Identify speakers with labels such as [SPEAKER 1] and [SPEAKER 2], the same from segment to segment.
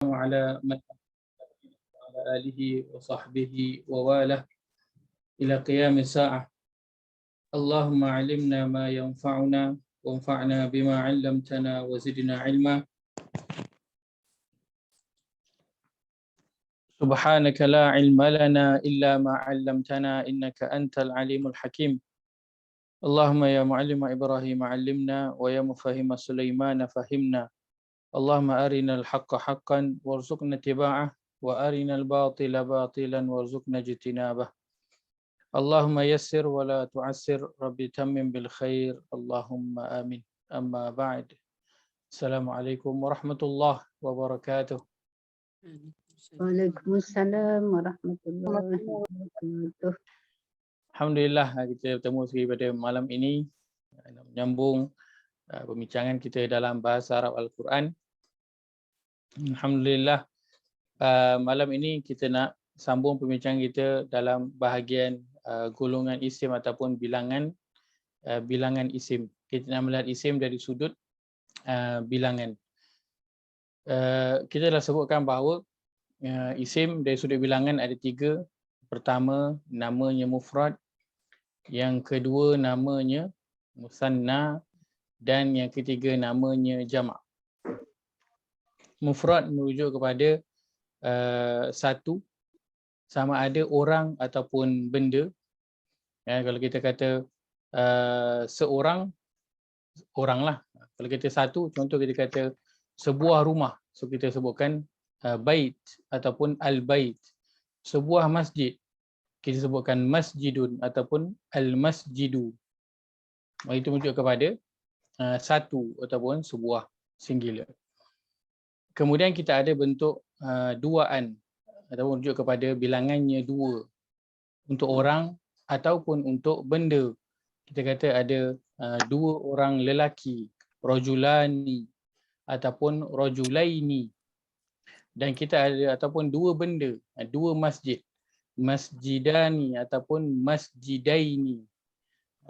[SPEAKER 1] وعلى من وعلى آله وصحبه وواله إلى قيام الساعة. اللهم علمنا ما ينفعنا وانفعنا بما علمتنا وزدنا علما. سبحانك لا علم لنا إلا ما علمتنا إنك أنت العليم الحكيم. اللهم يا معلم إبراهيم علمنا ويا مفهم سليمان فهمنا. اللهم أرنا الحق حقا وارزقنا اتباعه وأرنا الباطل باطلا وارزقنا اجتنابه. اللهم يسر ولا تعسر ربي تمم بالخير اللهم آمين. أما بعد. السلام عليكم ورحمة الله وبركاته.
[SPEAKER 2] Waalaikumsalam warahmatullahi wabarakatuh.
[SPEAKER 1] Alhamdulillah kita bertemu sekali pada malam ini nak menyambung pembincangan kita dalam bahasa Arab Al-Quran. Alhamdulillah malam ini kita nak sambung pembincangan kita dalam bahagian golongan isim ataupun bilangan isim. Kita nak melihat isim dari sudut bilangan. Kita dah sebutkan bahawa isim dari sudut bilangan ada tiga. Pertama, namanya mufrad. Yang kedua, namanya musanna. Dan yang ketiga, namanya jamak. Mufrad merujuk kepada satu, sama ada orang ataupun benda. Kalau kita kata seorang, orang lah. Kalau kita satu, contoh kita kata sebuah rumah. So kita sebutkan bait ataupun al-bait. Sebuah masjid, kita sebutkan masjidun ataupun al-masjidu. Itu merujuk kepada satu ataupun sebuah singular. Kemudian kita ada bentuk duaan ataupun merujuk kepada bilangannya dua. Untuk orang ataupun untuk benda. Kita kata ada dua orang lelaki, rajulani ataupun rajulaini. Dan kita ada ataupun dua benda, dua masjid, masjidani ataupun masjidaini.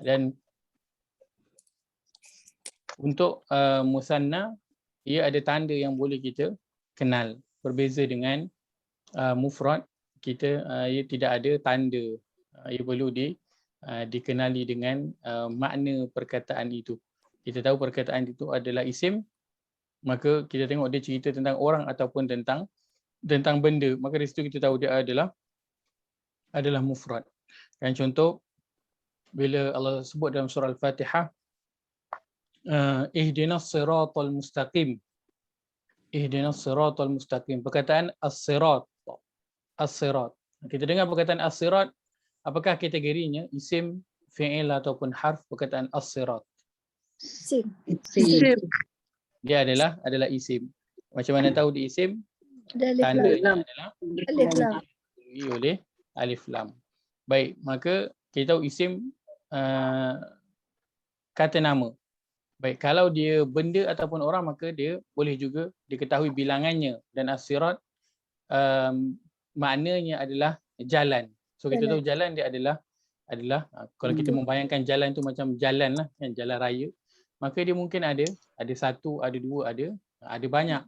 [SPEAKER 1] Dan untuk musanna, ia ada tanda yang boleh kita kenal. Berbeza dengan mufrad, kita ia tidak ada tanda. Ia perlu dikenali dengan makna perkataan itu. Kita tahu perkataan itu adalah isim, maka kita tengok dia cerita tentang orang ataupun tentang benda, maka dari situ kita tahu dia adalah mufrad. Dan contoh bila Allah sebut dalam surah Al-Fatihah, ihdinas siratal mustaqim. Ihdinas siratal mustaqim. Perkataan as-sirat. As-sirat. Kita dengar perkataan as-sirat, apakah kategorinya? Isim, fi'il ataupun harf perkataan as-sirat?
[SPEAKER 2] Isim.
[SPEAKER 1] Dia adalah isim. Macam mana tahu di isim? Tandanya adalah
[SPEAKER 2] Alif lam.
[SPEAKER 1] oleh alif lam. Baik, maka kita tahu isim kata nama. Baik, kalau dia benda ataupun orang, maka dia boleh juga diketahui bilangannya. Dan as-sirat maknanya adalah jalan. So kita tahu jalan dia adalah kalau kita membayangkan jalan tu macam jalan lah, kan, jalan raya. Maka dia mungkin ada satu, ada dua, ada banyak.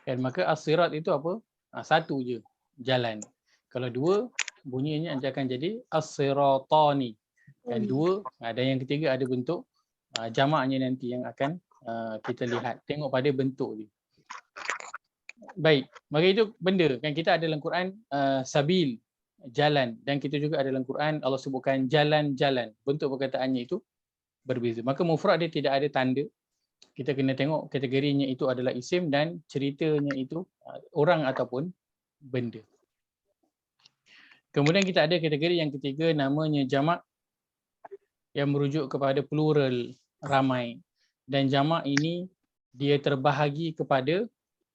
[SPEAKER 1] Dan maka as-sirat itu apa? Satu je, jalan. Kalau dua, bunyinya akan jadi as-siratani. Dan dua, dan yang ketiga ada bentuk jamaknya nanti yang akan kita lihat. Tengok pada bentuk dia. Baik, maka itu benda. Kan kita ada dalam Quran sabil, jalan. Dan kita juga ada dalam Quran Allah sebutkan jalan-jalan. Bentuk perkataannya itu berbeza. Maka mufrad dia tidak ada tanda. Kita kena tengok kategorinya itu adalah isim dan ceritanya itu orang ataupun benda. Kemudian kita ada kategori yang ketiga, namanya jamak, yang merujuk kepada plural, ramai. Dan jamak ini dia terbahagi kepada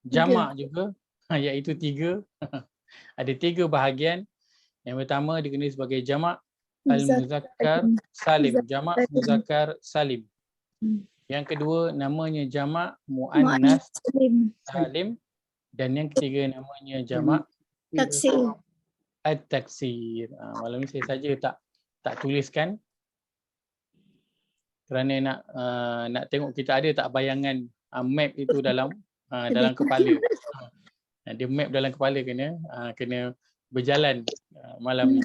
[SPEAKER 1] jamak juga, iaitu tiga. Ada tiga bahagian. Yang pertama dikenali sebagai jamak al-muzakkar salim, jamak muzakkar salim. Yang kedua namanya jamak muannas salim, dan yang ketiga namanya jamak
[SPEAKER 2] Taksir.
[SPEAKER 1] at-taksir. Malam ni saya saja tak tuliskan kerana nak tengok kita ada tak bayangan map itu dalam kepala. Dia map dalam kepala kena berjalan malam ni.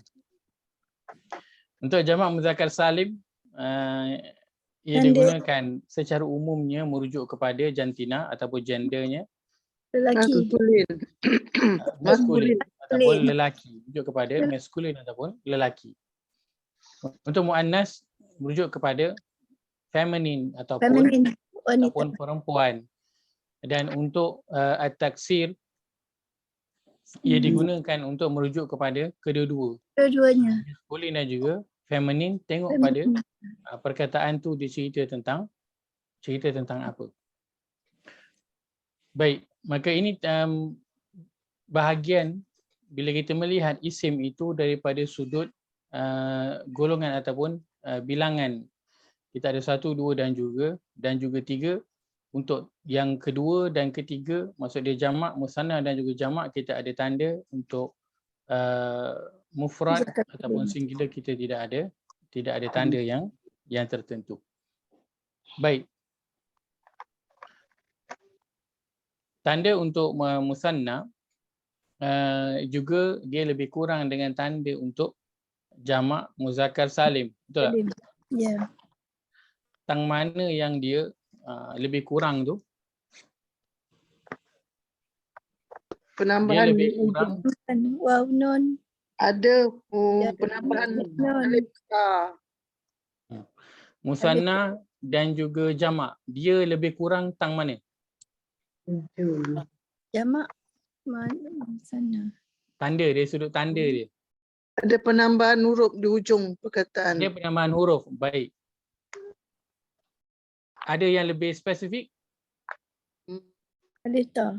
[SPEAKER 1] Untuk jamak muzakkar salim, ia digunakan secara umumnya merujuk kepada jantina ataupun gendernya
[SPEAKER 2] Lelaki.
[SPEAKER 1] maskulin ataupun lelaki, merujuk kepada maskulin ataupun lelaki. Untuk muannas merujuk kepada feminin ataupun perempuan. Dan untuk at-taksir ia digunakan untuk merujuk kepada
[SPEAKER 2] Kedua-duanya.
[SPEAKER 1] maskulin dan juga feminin. Tengok pada perkataan tu dia cerita tentang apa. Baik, maka ini bahagian bila kita melihat isim itu daripada sudut golongan ataupun bilangan. Kita ada 1, 2 dan juga 3. Untuk yang kedua dan ketiga, maksud dia jamak, musanna dan juga jamak, kita ada tanda. Untuk mufrad ataupun singular kita tidak ada tanda yang tertentu. Baik. Tanda untuk musanna juga dia lebih kurang dengan tanda untuk jamak muzakkar salim. Betul tak?
[SPEAKER 2] Ya.
[SPEAKER 1] Tang mana yang dia lebih kurang tu?
[SPEAKER 3] Penambahan
[SPEAKER 1] dia lebih kurang.
[SPEAKER 2] Waw, nun.
[SPEAKER 3] Ada penambahan alif ta.
[SPEAKER 1] Musanna dan juga jamak, dia lebih kurang tang mana?
[SPEAKER 2] Jamak mana sana?
[SPEAKER 1] Tanda dia, sudut tanda dia.
[SPEAKER 3] Ada penambahan huruf di ujung perkataan.
[SPEAKER 1] Dia penambahan huruf. Baik. Ada yang lebih spesifik?
[SPEAKER 2] Alif ta.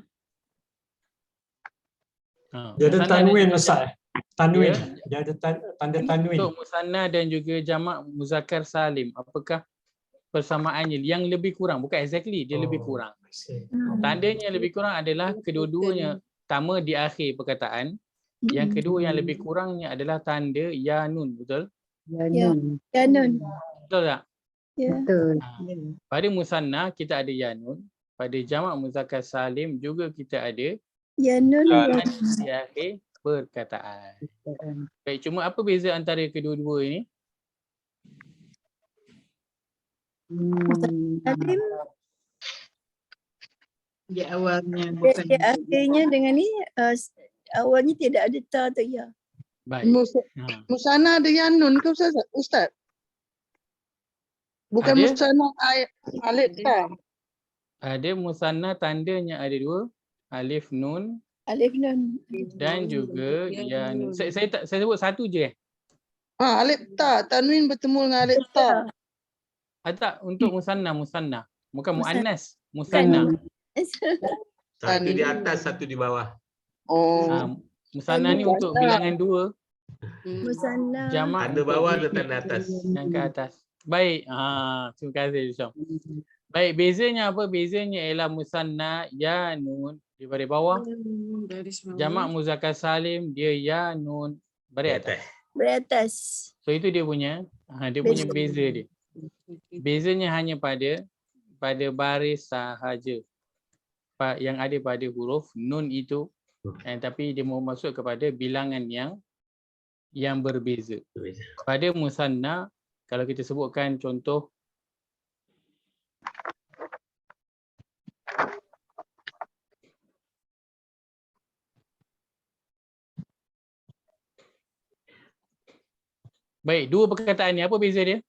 [SPEAKER 4] Dia ada tanwin Ustaz. Tanwin. Dia ada tanda tanwin.
[SPEAKER 1] Untuk musanna dan juga jamak muzakkar salim, apakah persamaannya yang lebih kurang? Bukan exactly, dia lebih kurang. Tandanya lebih kurang adalah kedua-duanya. Pertama di akhir perkataan. Yang kedua yang lebih kurangnya adalah tanda ya nun, betul?
[SPEAKER 2] Ya nun.
[SPEAKER 1] Betul tak?
[SPEAKER 2] Ya.
[SPEAKER 1] Pada musanna kita ada ya nun. Pada jamak muzakkar salim juga kita ada
[SPEAKER 2] Ya nun.
[SPEAKER 1] di akhir perkataan. Baik, cuma apa beza antara kedua-dua ini?
[SPEAKER 2] Salim.
[SPEAKER 5] Di awalnya
[SPEAKER 2] Di akhirnya dengan ni awalnya tidak ada ta atau ya.
[SPEAKER 1] Baik.
[SPEAKER 3] Musanna ada yanun ke Ustaz? Bukan
[SPEAKER 1] Ada.
[SPEAKER 3] musanna alif ta.
[SPEAKER 1] Ada musanna tandanya ada 2, alif nun
[SPEAKER 2] Alif nun.
[SPEAKER 1] dan juga ya nun. Saya sebut satu je.
[SPEAKER 3] Alif ta, tanwin bertemu dengan alif ta.
[SPEAKER 1] Tak, untuk musanna. Bukan muannas, musanna.
[SPEAKER 6] Satu di atas, satu di bawah.
[SPEAKER 1] Musanna ni untuk bilangan 2.
[SPEAKER 2] Musanna.
[SPEAKER 1] Jamak
[SPEAKER 6] Tanda bawah atau tanda atas?
[SPEAKER 1] Yang ke atas. Baik. Terima kasih Syam. Baik, bezanya apa? Bezanya ialah musanna ya nun di baris bawah. Jamak muzakkar salim dia ya nun baris atas.
[SPEAKER 2] Beratas.
[SPEAKER 1] So itu dia punya beza dia. Bezanya hanya pada baris sahaja. Yang ada pada huruf nun itu, tapi dia mau masuk kepada bilangan yang berbeza. Pada musanna, kalau kita sebutkan contoh baik, 2 perkataan ni apa beza dia?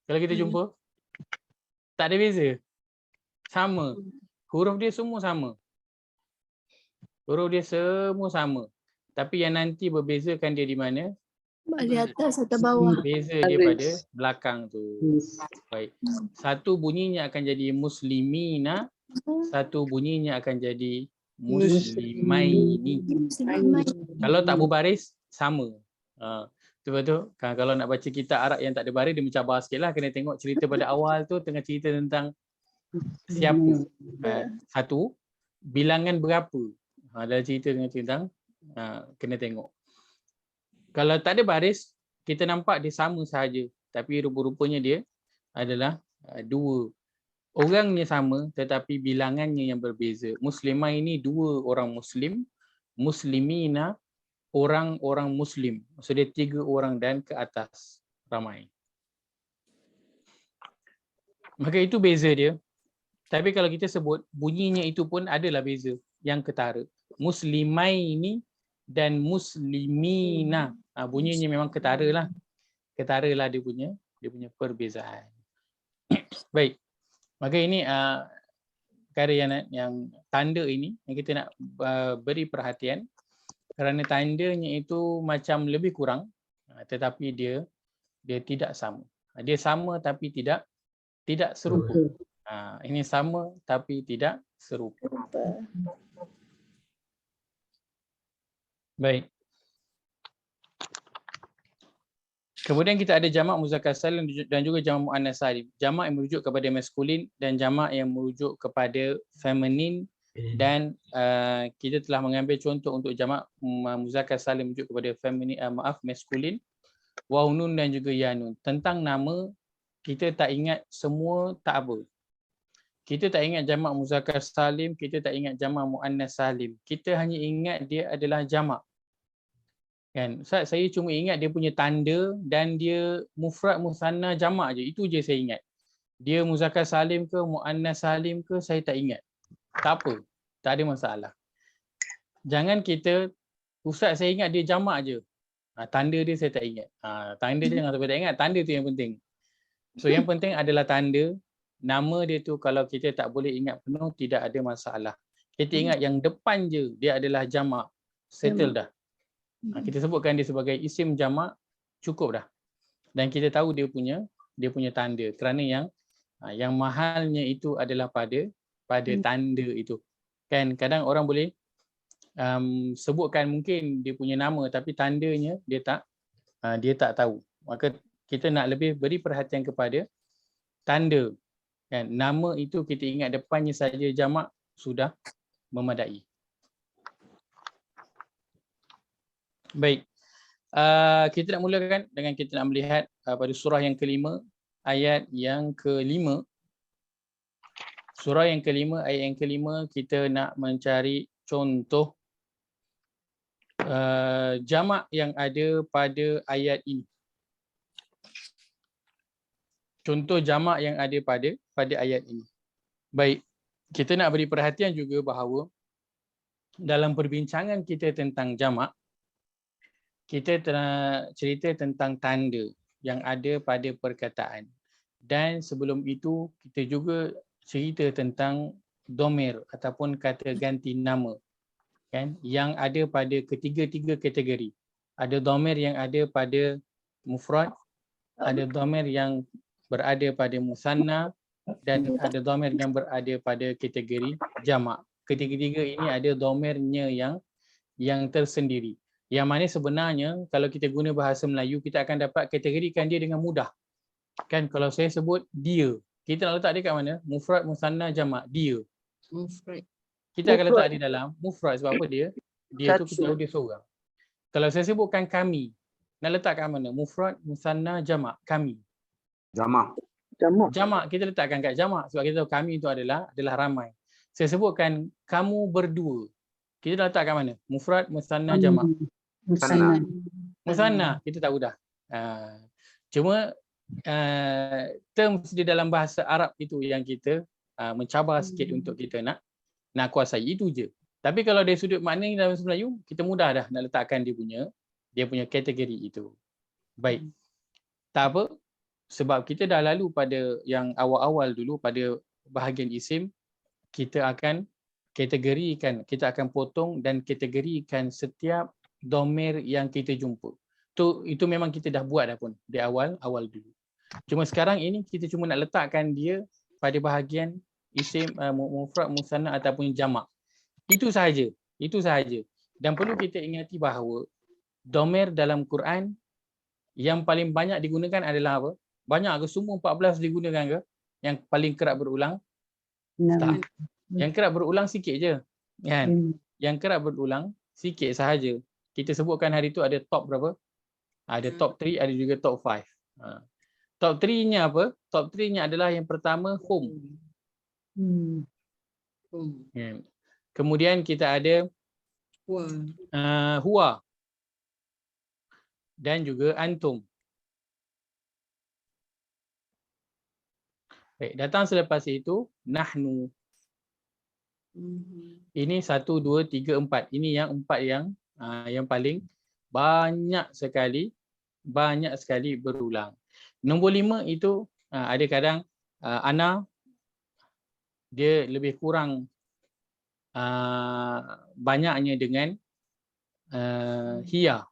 [SPEAKER 1] Kalau kita jumpa, tak ada beza. Sama. Huruf dia semua sama. Tapi yang nanti berbezakan dia di mana?
[SPEAKER 2] Di atas atau bawah.
[SPEAKER 1] Beza dia pada belakang tu. Baik. Satu bunyinya akan jadi muslimina, satu bunyinya akan jadi muslimaini. Kalau tak berbaris, sama. Betul-betul. Kalau nak baca kitab Arab yang tak ada baris, dia mencabar sikit lah. Kena tengok cerita pada awal tu, tengah cerita tentang siapa. Satu, bilangan berapa. Dalam cerita tentang kena tengok. Kalau tak ada baris, kita nampak dia sama sahaja. Tapi rupa-rupanya dia adalah 2 Orangnya sama tetapi bilangannya yang berbeza. Muslimah ini 2 orang Muslim, muslimina orang-orang Muslim. Maksud dia 3 orang dan ke atas ramai. Maka itu beza dia. Tapi kalau kita sebut bunyinya itu pun adalah beza yang ketara. Muslimai ini dan muslimina. Bunyinya memang ketara lah. Ketara lah dia punya perbezaan. Baik. Maka ini perkara yang tanda ini yang kita nak beri perhatian kerana tandanya itu macam lebih kurang tetapi dia tidak sama. Dia sama tapi tidak serupa. Ini sama tapi tidak serupa. Baik. Kemudian kita ada jamak muzakkar salim dan juga jamak muannas salim. Jamak yang merujuk kepada maskulin dan jamak yang merujuk kepada feminin, dan kita telah mengambil contoh untuk jamak muzakkar salim merujuk kepada feminin, maskulin, waw nun dan juga ya nun. Tentang nama kita tak ingat semua tak apa. Kita tak ingat jamak muzakkar salim, kita tak ingat jamak muannas salim. Kita hanya ingat dia adalah jamak. Kan, Ustaz, saya cuma ingat dia punya tanda dan dia mufrad musanna jamak je. Itu je saya ingat. Dia muzakkar salim ke muannas salim ke saya tak ingat. Tak apa. Tak ada masalah. Jangan kita, Ustaz saya ingat dia jamak je. Tanda dia saya tak ingat. Tanda jangan sampai tak ingat. Tanda tu yang penting. So yang penting adalah tanda. Nama dia tu kalau kita tak boleh ingat penuh tidak ada masalah. Kita ingat yang depan je dia adalah jamak. Settle dah. Kita sebutkan dia sebagai isim jamak, cukup dah. Dan kita tahu dia punya tanda kerana yang mahalnya itu adalah pada tanda itu. Kan kadang orang boleh sebutkan mungkin dia punya nama tapi tandanya dia tak tahu. Maka kita nak lebih beri perhatian kepada tanda. Kan nama itu kita ingat depannya saja jamak sudah memadai. Baik, kita nak mulakan dengan kita nak melihat pada surah yang kelima, ayat yang kelima. Surah yang kelima, ayat yang kelima, kita nak mencari contoh jamak yang ada pada ayat ini. Contoh jamak yang ada pada ayat ini. Baik, kita nak beri perhatian juga bahawa dalam perbincangan kita tentang jamak, kita telah cerita tentang tanda yang ada pada perkataan. Dan sebelum itu, kita juga cerita tentang domir ataupun kata ganti nama. Kan? Yang ada pada ketiga-tiga kategori. Ada domir yang ada pada mufrad, ada domir yang berada pada musanna, dan ada domir yang berada pada kategori jamak. Ketiga-tiga ini ada domirnya yang tersendiri. Yang mana sebenarnya kalau kita guna bahasa Melayu, kita akan dapat kategorikan dia dengan mudah. Kan kalau saya sebut dia, kita nak letak dia kat mana? Mufrad, musanna, jamak. Dia. Kita akan letak dia dalam mufrad sebab apa dia? Dia tu kita tahu dia seorang. Kalau saya sebutkan kami, nak letak kat mana? Mufrad, musanna, jamak. Kami.
[SPEAKER 5] Jamak.
[SPEAKER 1] Jamak kita letakkan kat jamak sebab kita tahu kami itu adalah ramai. Saya sebutkan kamu berdua. Kita dah letak kat mana? Mufrad, musanna, jamak. Musanna kita tahu dah. Cuma terms di dalam bahasa Arab itu yang kita mencabar sikit untuk kita nak kuasai, itu je. Tapi kalau dari sudut makna dalam bahasa Melayu, kita mudah dah nak letakkan dia punya kategori itu. Baik. Tak apa, sebab kita dah lalu pada yang awal-awal dulu pada bahagian isim, kita akan kategorikan, kita akan potong dan kategorikan setiap domir yang kita jumpa. Itu memang kita dah buat dah pun di awal dulu. Cuma sekarang ini kita cuma nak letakkan dia pada bahagian isim, mufrad, musanna ataupun jamak. Itu sahaja. Dan perlu kita ingati bahawa domir dalam Quran yang paling banyak digunakan adalah apa? Banyak ke semua 14 digunakan ke? Yang paling kerap berulang? Tak. Yang kerap berulang sikit je. Kan? Yang kerap berulang sikit sahaja. Kita sebutkan hari tu ada top berapa? Ada top 3, ada juga top 5. Top 3-nya apa? Top 3-nya adalah yang pertama home. Ya. Kemudian kita ada huwa dan juga antum. Baik, datang selepas itu nahnu. Ini 1, 2, 3, 4. Ini yang 4 yang paling banyak sekali berulang. Nombor 5 itu ada kadang ana dia lebih kurang banyaknya dengan hiya.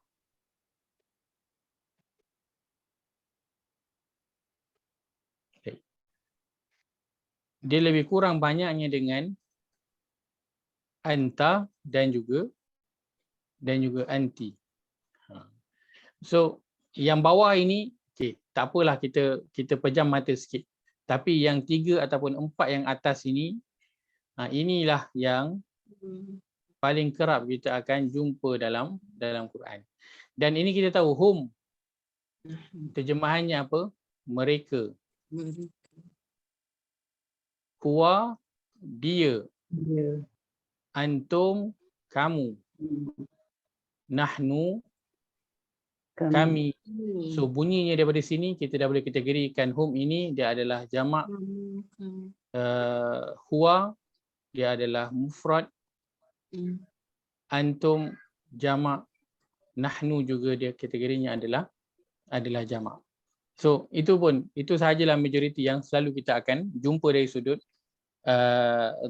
[SPEAKER 1] Okay. Dia lebih kurang banyaknya dengan anta dan juga anti. So yang bawah ini okey, tak apalah kita pejam mata sikit. Tapi yang 3 ataupun 4 yang atas ini inilah yang paling kerap kita akan jumpa dalam Quran. Dan ini kita tahu hum terjemahannya apa? Mereka. Huwa dia. Antum kamu. Nahnu kami. So bunyinya daripada sini kita dah boleh kategorikan hum ini dia adalah jamak, huwa dia adalah mufrad, antum jamak, nahnu juga dia kategorinya adalah jamak. So itu sahajalah majoriti yang selalu kita akan jumpa dari sudut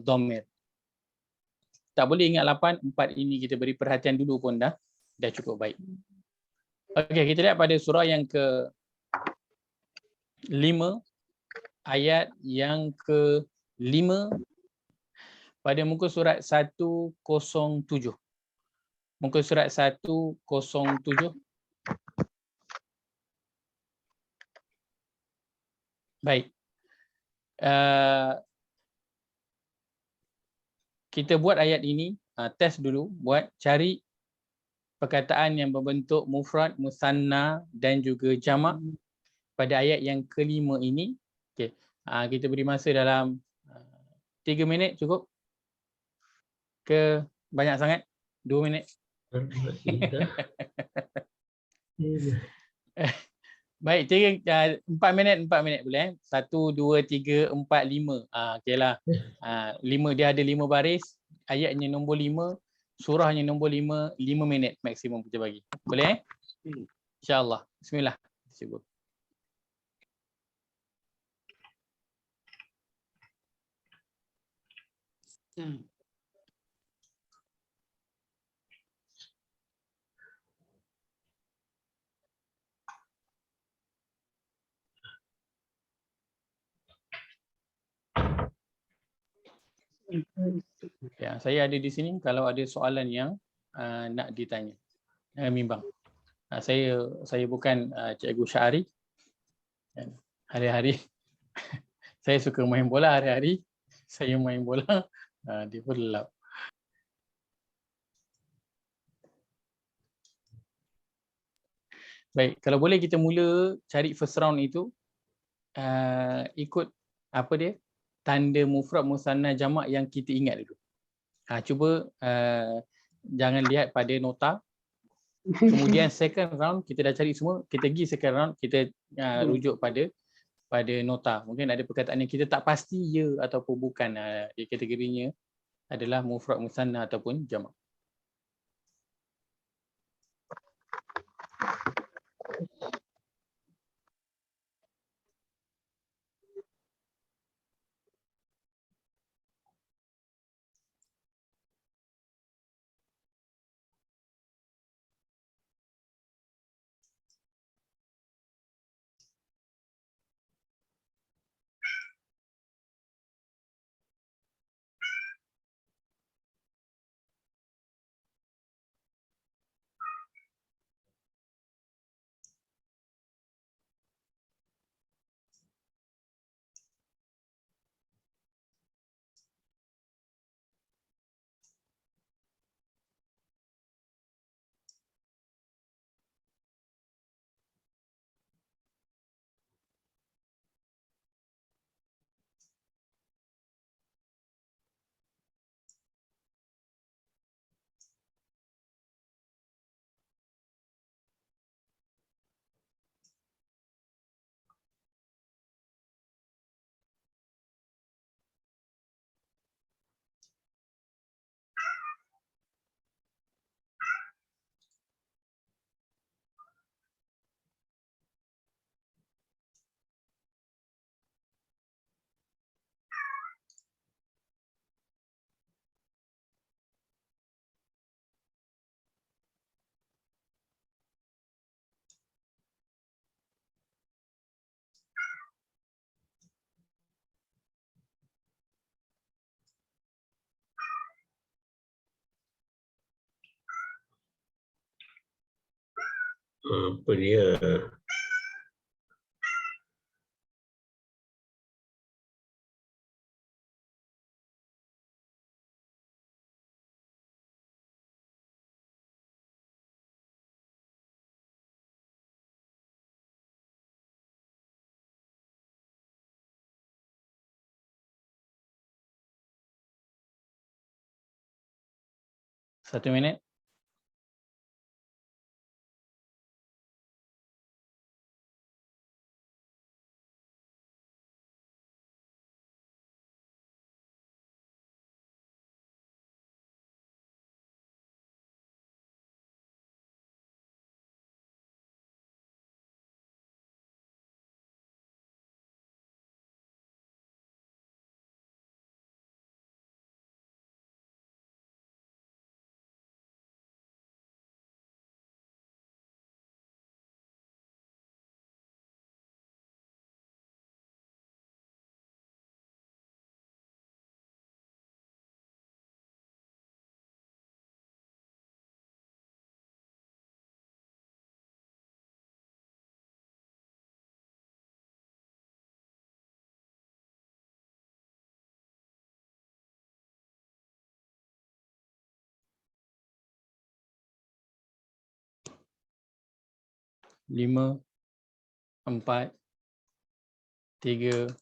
[SPEAKER 1] dhamir. Tak boleh ingat 8, 4 ini kita beri perhatian dulu pun dah cukup baik. Okey, kita lihat pada surah yang ke-5, ayat yang ke-5 pada muka surat 107. Muka surat 107. Baik. Kita buat ayat ini, test dulu, cari perkataan yang berbentuk mufrad, musanna dan juga jamak pada ayat yang ke-5 ini. Okey. Kita beri masa dalam 3 minit cukup? Ke banyak sangat? 2 minit? Baik, 4 minit boleh. 1, 2, 3, 4, 5. Okeylah. 5 dia ada 5 baris, ayatnya nombor 5, surahnya nombor 5, 5 minit maksimum kita bagi. Boleh? InsyaAllah. Bismillah. Cuba. Ya, saya ada di sini kalau ada soalan yang nak ditanya. Jangan bimbang. Saya bukan Cikgu Syahari. Hari-hari saya suka main bola, hari-hari saya main bola, dia pun lelap. Baik, kalau boleh kita mula cari first round itu ikut apa dia? Tanda mufrad, musanna, jamak yang kita ingat dulu. Cuba jangan lihat pada nota. Kemudian second round kita dah cari semua, kita pergi second round kita rujuk pada nota. Mungkin ada perkataan yang kita tak pasti ya ataupun bukan, kategorinya adalah mufrad, musanna ataupun jamak.
[SPEAKER 6] Apa dia?
[SPEAKER 1] Satu minit. Lima, 4, 3,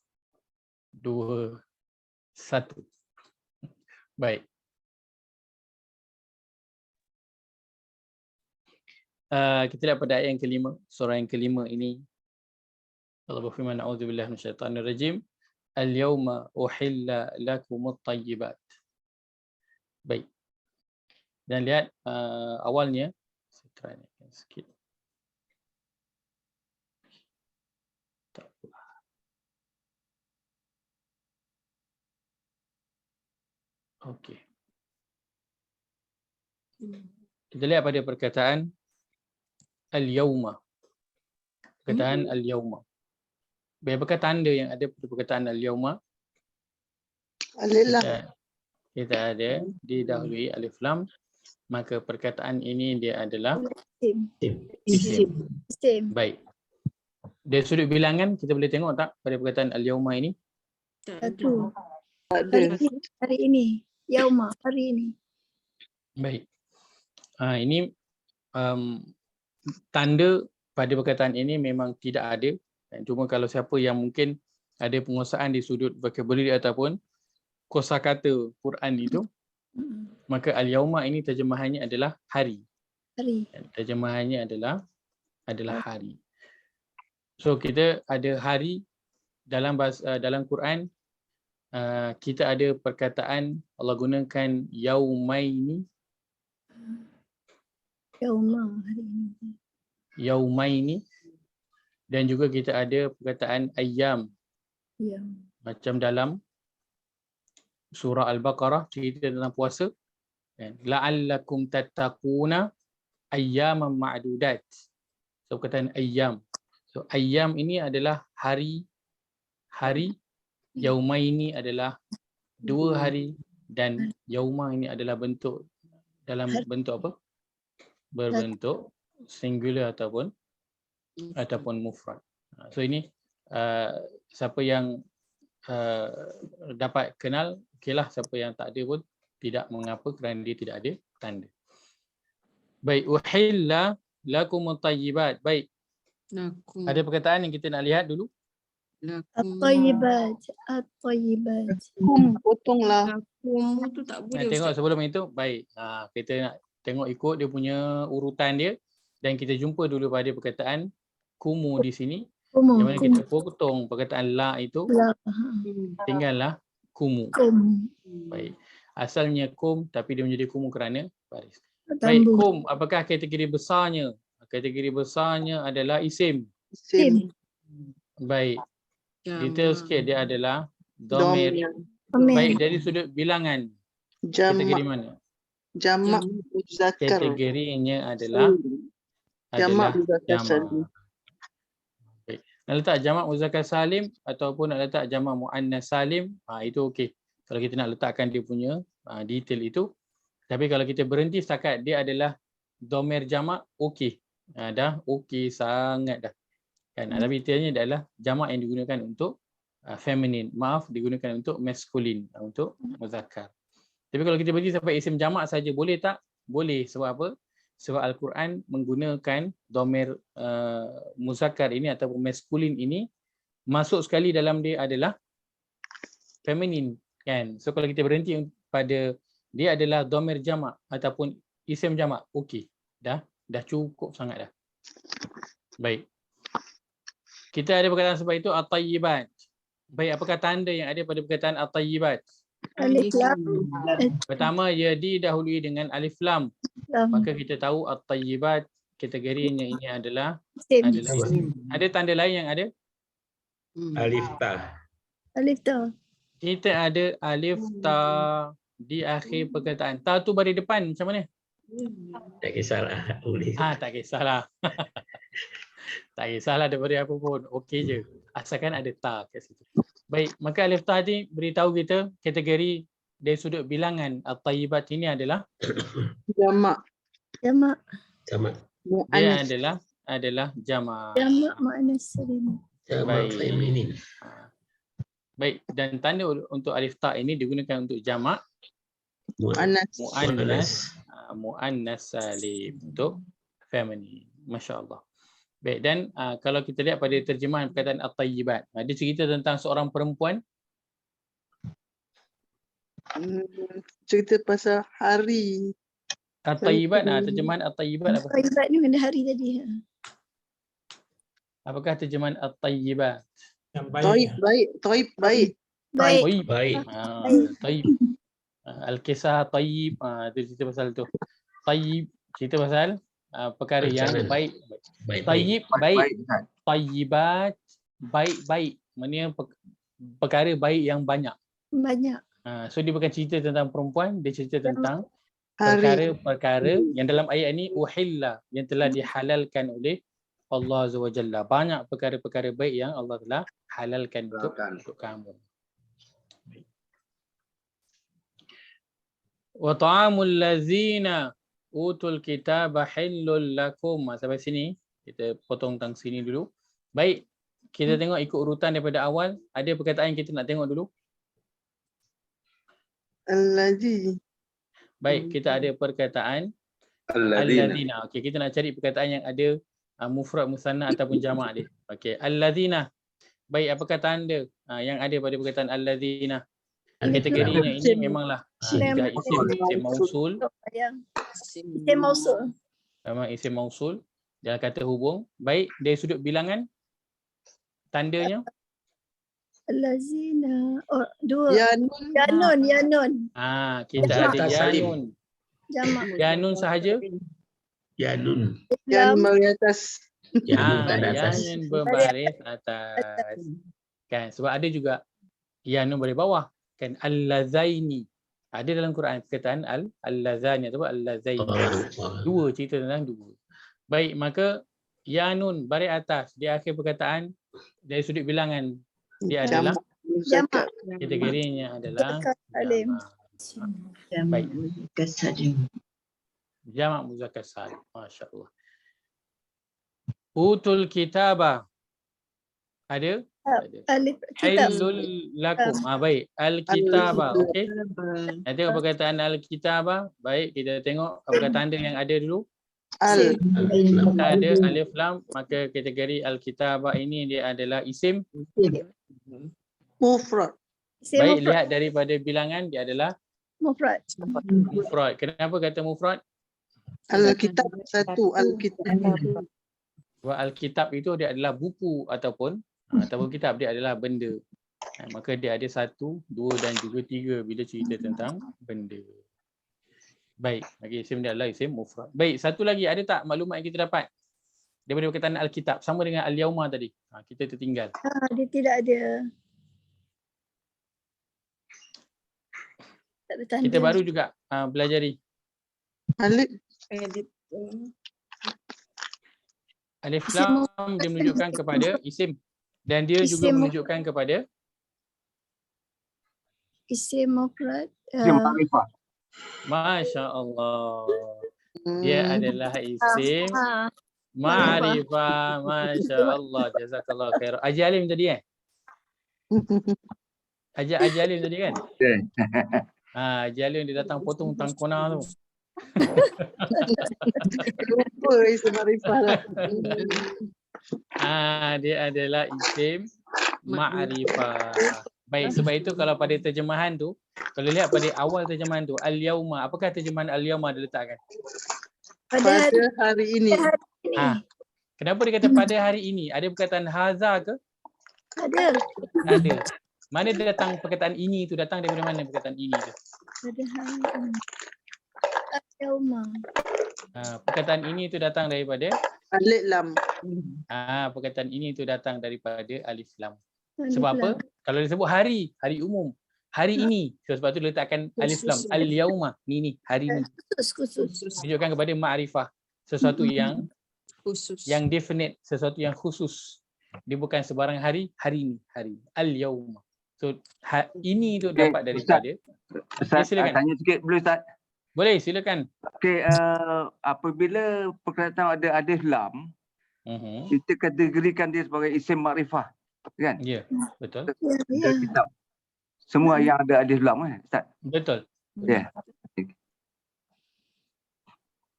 [SPEAKER 1] 2, 1. Baik. Kita lihat pada ayat yang kelima. Surah yang kelima ini Allah berfirman, a'udzubillahi minasyaitanir rajim. Al-yawma uhilla lakumut thayyibat. Baik. Dan lihat awalnya, saya try naikkan sikit. Okey. Kita lihat pada perkataan al-yawma. Perkataan al-yawma. Berapa tanda yang ada pada perkataan al-yawma?
[SPEAKER 3] Alillah.
[SPEAKER 1] Kita ada didahului alif lam, maka perkataan ini dia adalah
[SPEAKER 2] Isim.
[SPEAKER 1] baik. Dari sudut bilangan kita boleh tengok tak pada perkataan al-yawma ini?
[SPEAKER 2] Satu.
[SPEAKER 3] Tak ada.
[SPEAKER 2] Hari ini. Yauma, hari ini.
[SPEAKER 1] Baik. Ini tanda pada perkataan ini memang tidak ada. Cuma kalau siapa yang mungkin ada penguasaan di sudut vocabulary ataupun kosakata Quran itu, maka al-yauma ini terjemahannya adalah hari.
[SPEAKER 2] Hari.
[SPEAKER 1] Terjemahannya adalah hari. So kita ada hari dalam bahasa, dalam Quran kita ada perkataan Allah gunakan yaumaini.
[SPEAKER 2] Yauma, hari ini.
[SPEAKER 1] Yaumaini. Dan juga kita ada perkataan ayyam.
[SPEAKER 2] Ya.
[SPEAKER 1] Macam dalam surah Al-Baqarah cerita tentang puasa. La'allakum tattaquna ayyaman ma'dudat. So perkataan ayyam. So ayyam ini adalah hari. Yaumaini adalah 2 hari. Dan yauma ini adalah bentuk dalam bentuk apa? Berbentuk singular ataupun mufrad. So ini siapa yang dapat kenal, okeylah. Siapa yang tak ada pun tidak mengapa kerana dia tidak ada tanda. Baik, uhilla lakumut thayyibat. Baik. Ada perkataan yang kita nak lihat dulu.
[SPEAKER 2] At-thayyibat. At-thayyibat.
[SPEAKER 3] Potonglah.
[SPEAKER 5] Lakum tu tak
[SPEAKER 1] Nak
[SPEAKER 5] boleh
[SPEAKER 1] tengok
[SPEAKER 5] Ustaz.
[SPEAKER 1] sebelum itu. Baik. Kita nak tengok ikut dia punya urutan dia. Dan kita jumpa dulu pada perkataan kumu di sini.
[SPEAKER 2] Kumu.
[SPEAKER 1] Yang mana kita potong perkataan la itu.
[SPEAKER 2] La.
[SPEAKER 1] Tinggallah kumu.
[SPEAKER 2] Kum.
[SPEAKER 1] Baik. Asalnya kum tapi dia menjadi kumu kerana baris. Baik,
[SPEAKER 2] Tambung.
[SPEAKER 1] kum. Apakah kategori besarnya? Kategori besarnya adalah isim.
[SPEAKER 3] Sim.
[SPEAKER 1] Baik. Detail sikit, dia adalah
[SPEAKER 3] Domir.
[SPEAKER 1] dhamir.
[SPEAKER 2] Amin.
[SPEAKER 1] Baik, dari sudut bilangan. Kategori
[SPEAKER 3] Jamak.
[SPEAKER 1] mana?
[SPEAKER 3] Jamak muzakkar.
[SPEAKER 1] Kategorinya adalah
[SPEAKER 3] Jamak muzakkar salim.
[SPEAKER 1] Baik. Nak letak jamak muzakkar salim ataupun nak letak jamak muannas salim, itu okey. Kalau kita nak letakkan dia punya detail itu. Tapi kalau kita berhenti setakat dia adalah dhamir jamak, okey. Dah okey sangat dah. Kan? Tapi tiada adalah jamak yang digunakan untuk feminin. Maaf, digunakan untuk maskulin, untuk muzakkar. Tapi kalau kita bagi sampai isim jamak saja boleh tak? Boleh. Sebab apa? Sebab Al-Quran menggunakan dhamir muzakkar ini ataupun maskulin ini masuk sekali dalam dia adalah feminin, kan? So kalau kita berhenti pada dia adalah dhamir jamak ataupun isim jamak, okey. Dah cukup sangat dah. Baik. Kita ada perkataan sebab itu at-tayyibat. Baik, apakah tanda yang ada pada perkataan at-tayyibat?
[SPEAKER 2] Alif lam.
[SPEAKER 1] Pertama, ia didahului dengan alif lam. Maka kita tahu at-tayyibat kategorinya ini adalah isim. Ada tanda lain yang ada?
[SPEAKER 6] Alif ta.
[SPEAKER 2] Alif ta.
[SPEAKER 1] Kita ada alif ta di akhir perkataan. Ta tu baris depan macam mana?
[SPEAKER 6] Tak kisahlah. Boleh.
[SPEAKER 1] Tak kisahlah. Tak kisahlah daripada apa pun. Okey je. Asalkan ada ta kat situ. Baik, maka alif ta ni beritahu kita kategori dari sudut bilangan at-tayyibat ini adalah
[SPEAKER 3] Jamak.
[SPEAKER 2] Jamak.
[SPEAKER 6] Sama.
[SPEAKER 1] dia
[SPEAKER 3] Mu'annas.
[SPEAKER 1] adalah jamak.
[SPEAKER 2] Jamak muannas salim.
[SPEAKER 6] Sama
[SPEAKER 1] Baik.
[SPEAKER 6] feminin.
[SPEAKER 1] Baik, dan tanda untuk alif ta ini digunakan untuk jamak
[SPEAKER 3] Mu'annas.
[SPEAKER 1] muannas salim, untuk feminin. Masya-Allah. Baik, dan kalau kita lihat pada terjemahan perkataan at-tayyibat, dia cerita tentang seorang perempuan.
[SPEAKER 3] Cerita pasal hari.
[SPEAKER 1] At-tayyibat, terjemahan at-tayyibat apa?
[SPEAKER 2] Tayyibat ni benda hari tadi.
[SPEAKER 1] Apakah terjemahan at-tayyibat?
[SPEAKER 4] Yang
[SPEAKER 3] Taib baik. Taib baik.
[SPEAKER 2] Baik.
[SPEAKER 1] Tayyib.
[SPEAKER 6] Baik.
[SPEAKER 1] Tayyib. Al-kisah tayyib, itu cerita pasal tu. Tayyib cerita pasal perkara yang
[SPEAKER 6] Rancangan.
[SPEAKER 1] baik.
[SPEAKER 6] Baik.
[SPEAKER 1] Tayyib baik. Tayyibat baik-baik. Maksudnya perkara baik yang banyak.
[SPEAKER 2] Banyak.
[SPEAKER 1] So dia bukan cerita tentang perempuan, dia cerita tentang
[SPEAKER 3] Hari.
[SPEAKER 1] perkara-perkara yang dalam ayat ini uhilla, yang telah dihalalkan oleh Allah Azza wa Jalla. Banyak perkara-perkara baik yang Allah telah halalkan untuk kamu. Wa ta'amul ladzina utul kitaba hillul lakum. Sampai sini kita potong tang sini dulu. Baik, kita tengok ikut urutan daripada awal. Ada perkataan yang kita nak tengok dulu.
[SPEAKER 3] Allazi.
[SPEAKER 1] Baik, kita ada perkataan alladzina. Okey, kita nak cari perkataan yang ada mufrad musanna ataupun jamak dia. Okey, alladzina. Baik, apakah tanda yang ada pada perkataan alladzina? Kategorinya ini memanglah dah isim mausul.
[SPEAKER 2] Isim mausul.
[SPEAKER 1] Memang isim mausul. Dia kata hubung. Baik, dari sudut bilangan tandanya
[SPEAKER 2] Allazina. Oh, dua.
[SPEAKER 3] Yanun.
[SPEAKER 2] Yanun.
[SPEAKER 1] Kita ada yanun.
[SPEAKER 2] Jamak.
[SPEAKER 1] Yanun sahaja.
[SPEAKER 6] Yanun.
[SPEAKER 3] Yang bagi atas.
[SPEAKER 6] Yanun pada atas.
[SPEAKER 1] Yanun berbaris atas. Kan, sebab ada juga yanun baris bawah. Kan, al-lazaini. Ada dalam Quran perkataan al-lazani atau al-lazaini. Dua, cerita tentang dua. Baik, maka yanun baris atas di akhir perkataan dari sudut bilangan dia adalah
[SPEAKER 2] Jamak.
[SPEAKER 1] kategorinya adalah
[SPEAKER 2] Salim.
[SPEAKER 1] baik. Jamak muzakkar salim. Masya-Allah. Utul kitaba. Ada? Ada.
[SPEAKER 2] Alif kitab.
[SPEAKER 1] Hailul lakum. Baik. Al-kitaba. Okey. Nanti tengok perkataan al-kitaba. Baik, kita tengok perkataan dia yang ada dulu.
[SPEAKER 3] Al.
[SPEAKER 1] Kita ada alif lam, maka kategori al-kitaba ini dia adalah isim.
[SPEAKER 3] Mufrad.
[SPEAKER 2] Isim
[SPEAKER 1] Baik,
[SPEAKER 2] mufrad.
[SPEAKER 1] lihat daripada bilangan dia adalah
[SPEAKER 2] Mufrad.
[SPEAKER 1] mufrad. Kenapa kata mufrad?
[SPEAKER 3] Al-kitab satu. Al-kitab.
[SPEAKER 1] Sebab al-kitab itu dia adalah buku ataupun kitab, dia adalah benda. Maka dia ada 1, 2 dan juga 3 bila cerita tentang benda. Baik, okay, isim dia adalah isim mufrad. Baik, satu lagi, ada tak maklumat yang kita dapat daripada perkataan al-kitab sama dengan al-yauma tadi? Kita tertinggal.
[SPEAKER 2] Dia tidak ada. Tak ada tanda.
[SPEAKER 1] Kita baru juga belajari.
[SPEAKER 3] Alif.
[SPEAKER 1] Alif
[SPEAKER 2] Isim
[SPEAKER 1] lam dia menunjukkan kepada isim dan dia juga
[SPEAKER 2] Isim
[SPEAKER 1] menunjukkan kepada
[SPEAKER 2] Isim mufrad.
[SPEAKER 1] Masya Allah. Dia adalah isim Ma'rifah. Masya-Allah. Jazakallah khair. Haji Alim tadi kan? Haji Alim tadi kan? Haji Alim dia datang potong tangkona tu.
[SPEAKER 3] Lupa isim ma'rifah lah.
[SPEAKER 1] Dia adalah isim ma'rifah. Baik, sebab itu kalau pada terjemahan tu, kalau lihat pada awal terjemahan tu, al-yauma, apakah terjemahan al-yauma dia letakkan?
[SPEAKER 2] Pada
[SPEAKER 3] hari ini.
[SPEAKER 2] ini.
[SPEAKER 1] Kenapa dia kata pada hari ini? Ada perkataan haza ke?
[SPEAKER 2] Ada.
[SPEAKER 1] Ada. Mana dia datang perkataan ini tu, datang daripada mana perkataan ini tu?
[SPEAKER 2] Pada hari ini. Al-yauma.
[SPEAKER 1] Perkataan ini tu datang daripada
[SPEAKER 3] Alif lam.
[SPEAKER 1] perkataan ini tu datang daripada alif lam.
[SPEAKER 2] Alif
[SPEAKER 1] Sebab apa?
[SPEAKER 2] lam.
[SPEAKER 1] Kalau disebut hari umum. Hari ini. Sebab tu letakkan alif lam. Al-yauma. Ni, hari ni.
[SPEAKER 2] Khusus.
[SPEAKER 1] Tunjukkan kepada ma'rifah. Sesuatu yang
[SPEAKER 5] Khusus.
[SPEAKER 1] yang definite, sesuatu yang khusus. Dia bukan sebarang hari, hari ni, hari. Al-yauma. So, ini tu dapat daripada.
[SPEAKER 7] Ustaz,
[SPEAKER 1] silakan.
[SPEAKER 7] tanya sikit boleh Ustaz?
[SPEAKER 1] Boleh, silakan.
[SPEAKER 7] Okey, apabila perkataan ada alif lam, kita kategorikan dia sebagai isim makrifah, kan?
[SPEAKER 1] Ya, betul.
[SPEAKER 2] Ya.
[SPEAKER 7] Kitab. Semua yang ada alif lam kan, Ustaz?
[SPEAKER 1] Betul.
[SPEAKER 7] Ya.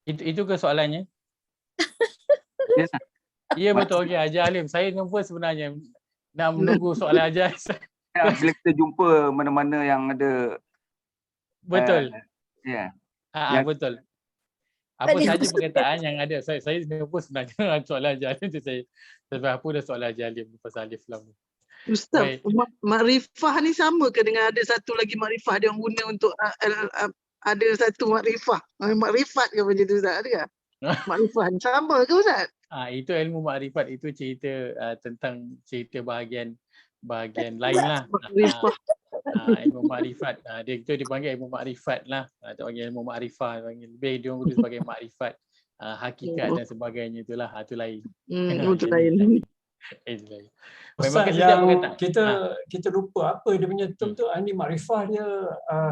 [SPEAKER 1] Itu ke soalannya?
[SPEAKER 7] Ya.
[SPEAKER 1] Ya, betul. Okey, Haji Alim. Saya pun sebenarnya nak menunggu soalan Haji.
[SPEAKER 7] Bila kita jumpa mana-mana yang ada
[SPEAKER 1] Betul.
[SPEAKER 7] ya.
[SPEAKER 1] Betul. Apa saja perkataan yang ada. Saya pun sebenarnya soalan Haji Alim tu saya sebab apa dah soalan Haji Alim pasal alif lam.
[SPEAKER 3] Ustaz, makrifah ni sama ke dengan ada satu lagi makrifah dia orang guna untuk ada satu makrifah. Makrifat ke macam tu Ustaz? Ada ke? Makrifah ni sama ke Ustaz?
[SPEAKER 1] Itu ilmu makrifat, itu cerita tentang cerita bahagian lain lah.
[SPEAKER 3] Makrifah.
[SPEAKER 1] Ilmu makrifat. Dia itu dipanggil ilmu makrifat lah. Dia panggil ilmu makrifat. Lebih dia guna sebagai makrifat. Hakikat dan sebagainya itulah. Itu lain.
[SPEAKER 3] Itu lain.
[SPEAKER 4] Ustaz, yang kita lupa apa dia punya term tu, ini makrifah dia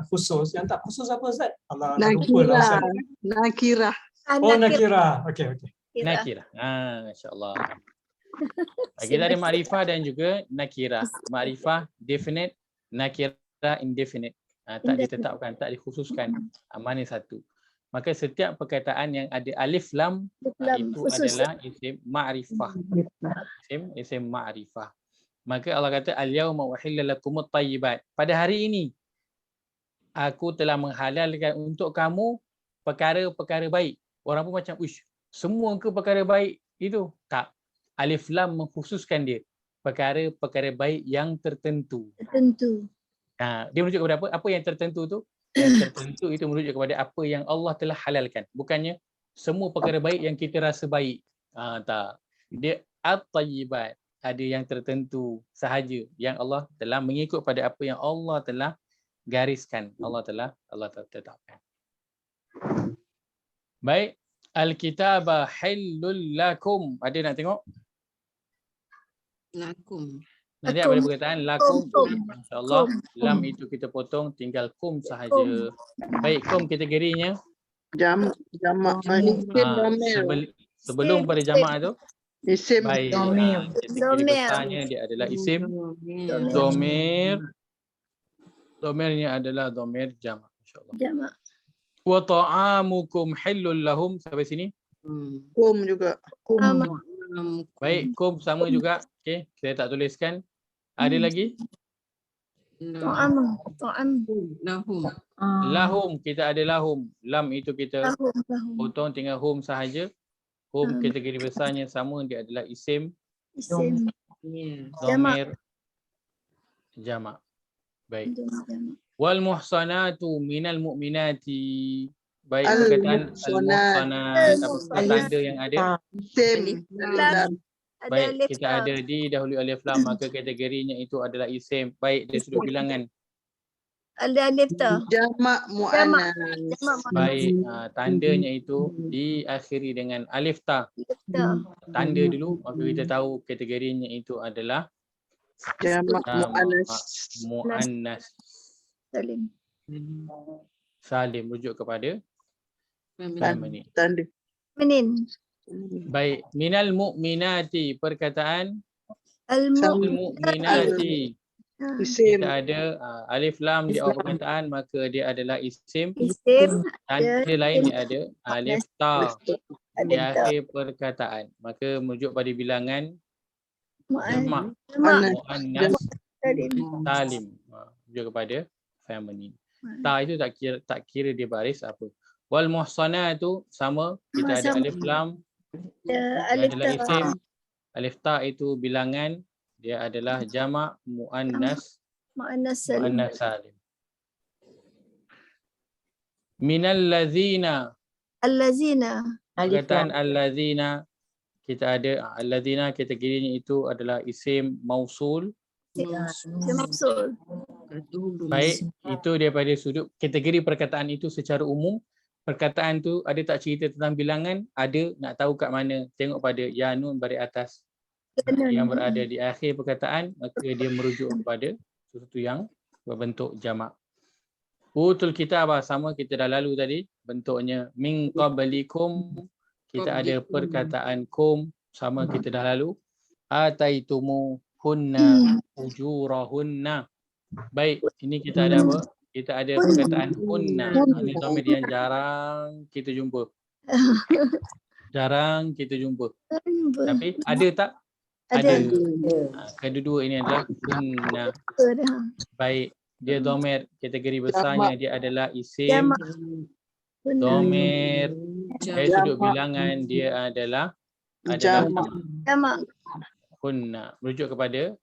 [SPEAKER 4] khusus. Yang tak khusus apa Ustaz? Allah, lupa lah Ustaz.
[SPEAKER 3] Nakirah.
[SPEAKER 4] Oh, nakirah. Okey.
[SPEAKER 1] Nakirah. Masya-Allah. Kita ada makrifah dan juga nakirah. Makrifah definite, nakirah indefinite. Tak ditetapkan, tak dikhususkan. Mana satu. Maka setiap perkataan yang ada alif lam itu adalah isim ma'rifah. Isim ma'rifah. Maka Allah kata al-yauma uhilla lakumut thayyibat. Pada hari ini aku telah menghalalkan untuk kamu perkara-perkara baik. Orang pun macam, "Uish, semua ke perkara baik itu?" Tak. Alif lam mengkhususkan dia. Perkara-perkara baik yang tertentu. Dia merujuk kepada apa? Apa yang tertentu tu? Yang tertentu itu merujuk kepada apa yang Allah telah halalkan. Bukannya semua perkara baik yang kita rasa baik. Tak. Dia at-tayyibat. Ada yang tertentu sahaja yang Allah telah mengikut pada apa yang Allah telah gariskan. Allah telah tetapkan. Baik. Al-kitaba hillul lakum. Ada nak tengok?
[SPEAKER 5] Lakum.
[SPEAKER 1] Nanti ada perkataan lakum. InsyaAllah lam itu kita potong, tinggal kum sahaja. Baik, kum kategorinya.
[SPEAKER 3] Jamak.
[SPEAKER 1] Sebelum pada jamak tu.
[SPEAKER 3] Isim.
[SPEAKER 1] Baik. Kategori besarnya dia adalah isim. Dhamir. Dhamirnya adalah dhamir jamak. InsyaAllah.
[SPEAKER 2] Jamak.
[SPEAKER 1] Wa ta'amukum hillul lahum. Sampai sini.
[SPEAKER 3] Kum juga.
[SPEAKER 1] Baik, kum sama juga. Okey, saya tak tuliskan. Ada lagi?
[SPEAKER 2] Ta'am.
[SPEAKER 1] Lahum, kita ada lahum. Lam itu kita potong, tinggal hum sahaja. Hum kategori besarnya sama, dia adalah isim. Dhamir jamak. Baik. Wal muhsanatu minal mu'minati. Baik, perkataan al-muhsanat. Apa tanda yang ada?
[SPEAKER 3] Isim.
[SPEAKER 1] Baik, kita ada didahului alif lam, maka kategorinya itu adalah isim. Baik, dari sudut bilangan.
[SPEAKER 2] Ada alif ta.
[SPEAKER 3] Jamak mu'annas.
[SPEAKER 1] Baik, tandanya itu diakhiri dengan alif ta. Tanda dulu, maka kita tahu kategorinya itu adalah
[SPEAKER 3] Jamak
[SPEAKER 1] mu'annas. Salim rujuk kepada
[SPEAKER 3] Tanda.
[SPEAKER 2] Menin.
[SPEAKER 1] Baik, minal mu'minati perkataan
[SPEAKER 2] Al-mu'minat.
[SPEAKER 1] al-mu'minati.
[SPEAKER 3] Isim.
[SPEAKER 1] Kita ada alif lam di awal perkataan, maka dia adalah isim.
[SPEAKER 2] Isim.
[SPEAKER 1] Tanda lain dia ada alif ta di
[SPEAKER 2] Ada ta.
[SPEAKER 1] akhir perkataan. Maka merujuk pada bilangan jamak
[SPEAKER 2] Jamak.
[SPEAKER 1] muannas
[SPEAKER 2] Salim.
[SPEAKER 1] salim. Merujuk kepada feminine. Ta itu tak kira dia baris apa. Wal muhsanatu sama, kita ada
[SPEAKER 2] Sama.
[SPEAKER 1] alif lam, dia
[SPEAKER 2] Alif
[SPEAKER 1] adalah
[SPEAKER 2] ta.
[SPEAKER 1] isim. Alif ta itu bilangan, dia adalah jamak muannas
[SPEAKER 2] Mu'annas salim.
[SPEAKER 1] salim. Minal ladzina,
[SPEAKER 2] Allazina.
[SPEAKER 1] perkataan alladzina, kita ada alladzina, kategorinya itu adalah isim mausul.
[SPEAKER 2] Isim mausul.
[SPEAKER 1] Baik, itu daripada sudut kategori perkataan itu secara umum. Perkataan tu ada tak cerita tentang bilangan? Ada. Nak tahu kat mana? Tengok pada ya nun baris atas yang berada di akhir perkataan, maka dia merujuk kepada sesuatu yang berbentuk jamak. Utul kitab sama, kita dah lalu tadi, bentuknya min qablikum, kita ada perkataan kum sama, kita dah lalu. Ataitumu hunna ujurahunna. Baik, ini kita ada apa? Kita ada perkataan hunna. Ini dhamir yang jarang kita jumpa. Jarang kita jumpa. Tapi ada tak? Ada. Kedua-dua ini adalah hunna. Baik, dia dhamir, kategori besarnya dia adalah isim. Dhamir dari sudut bilangan dia adalah
[SPEAKER 2] Jamak.
[SPEAKER 1] hunna. Merujuk kepada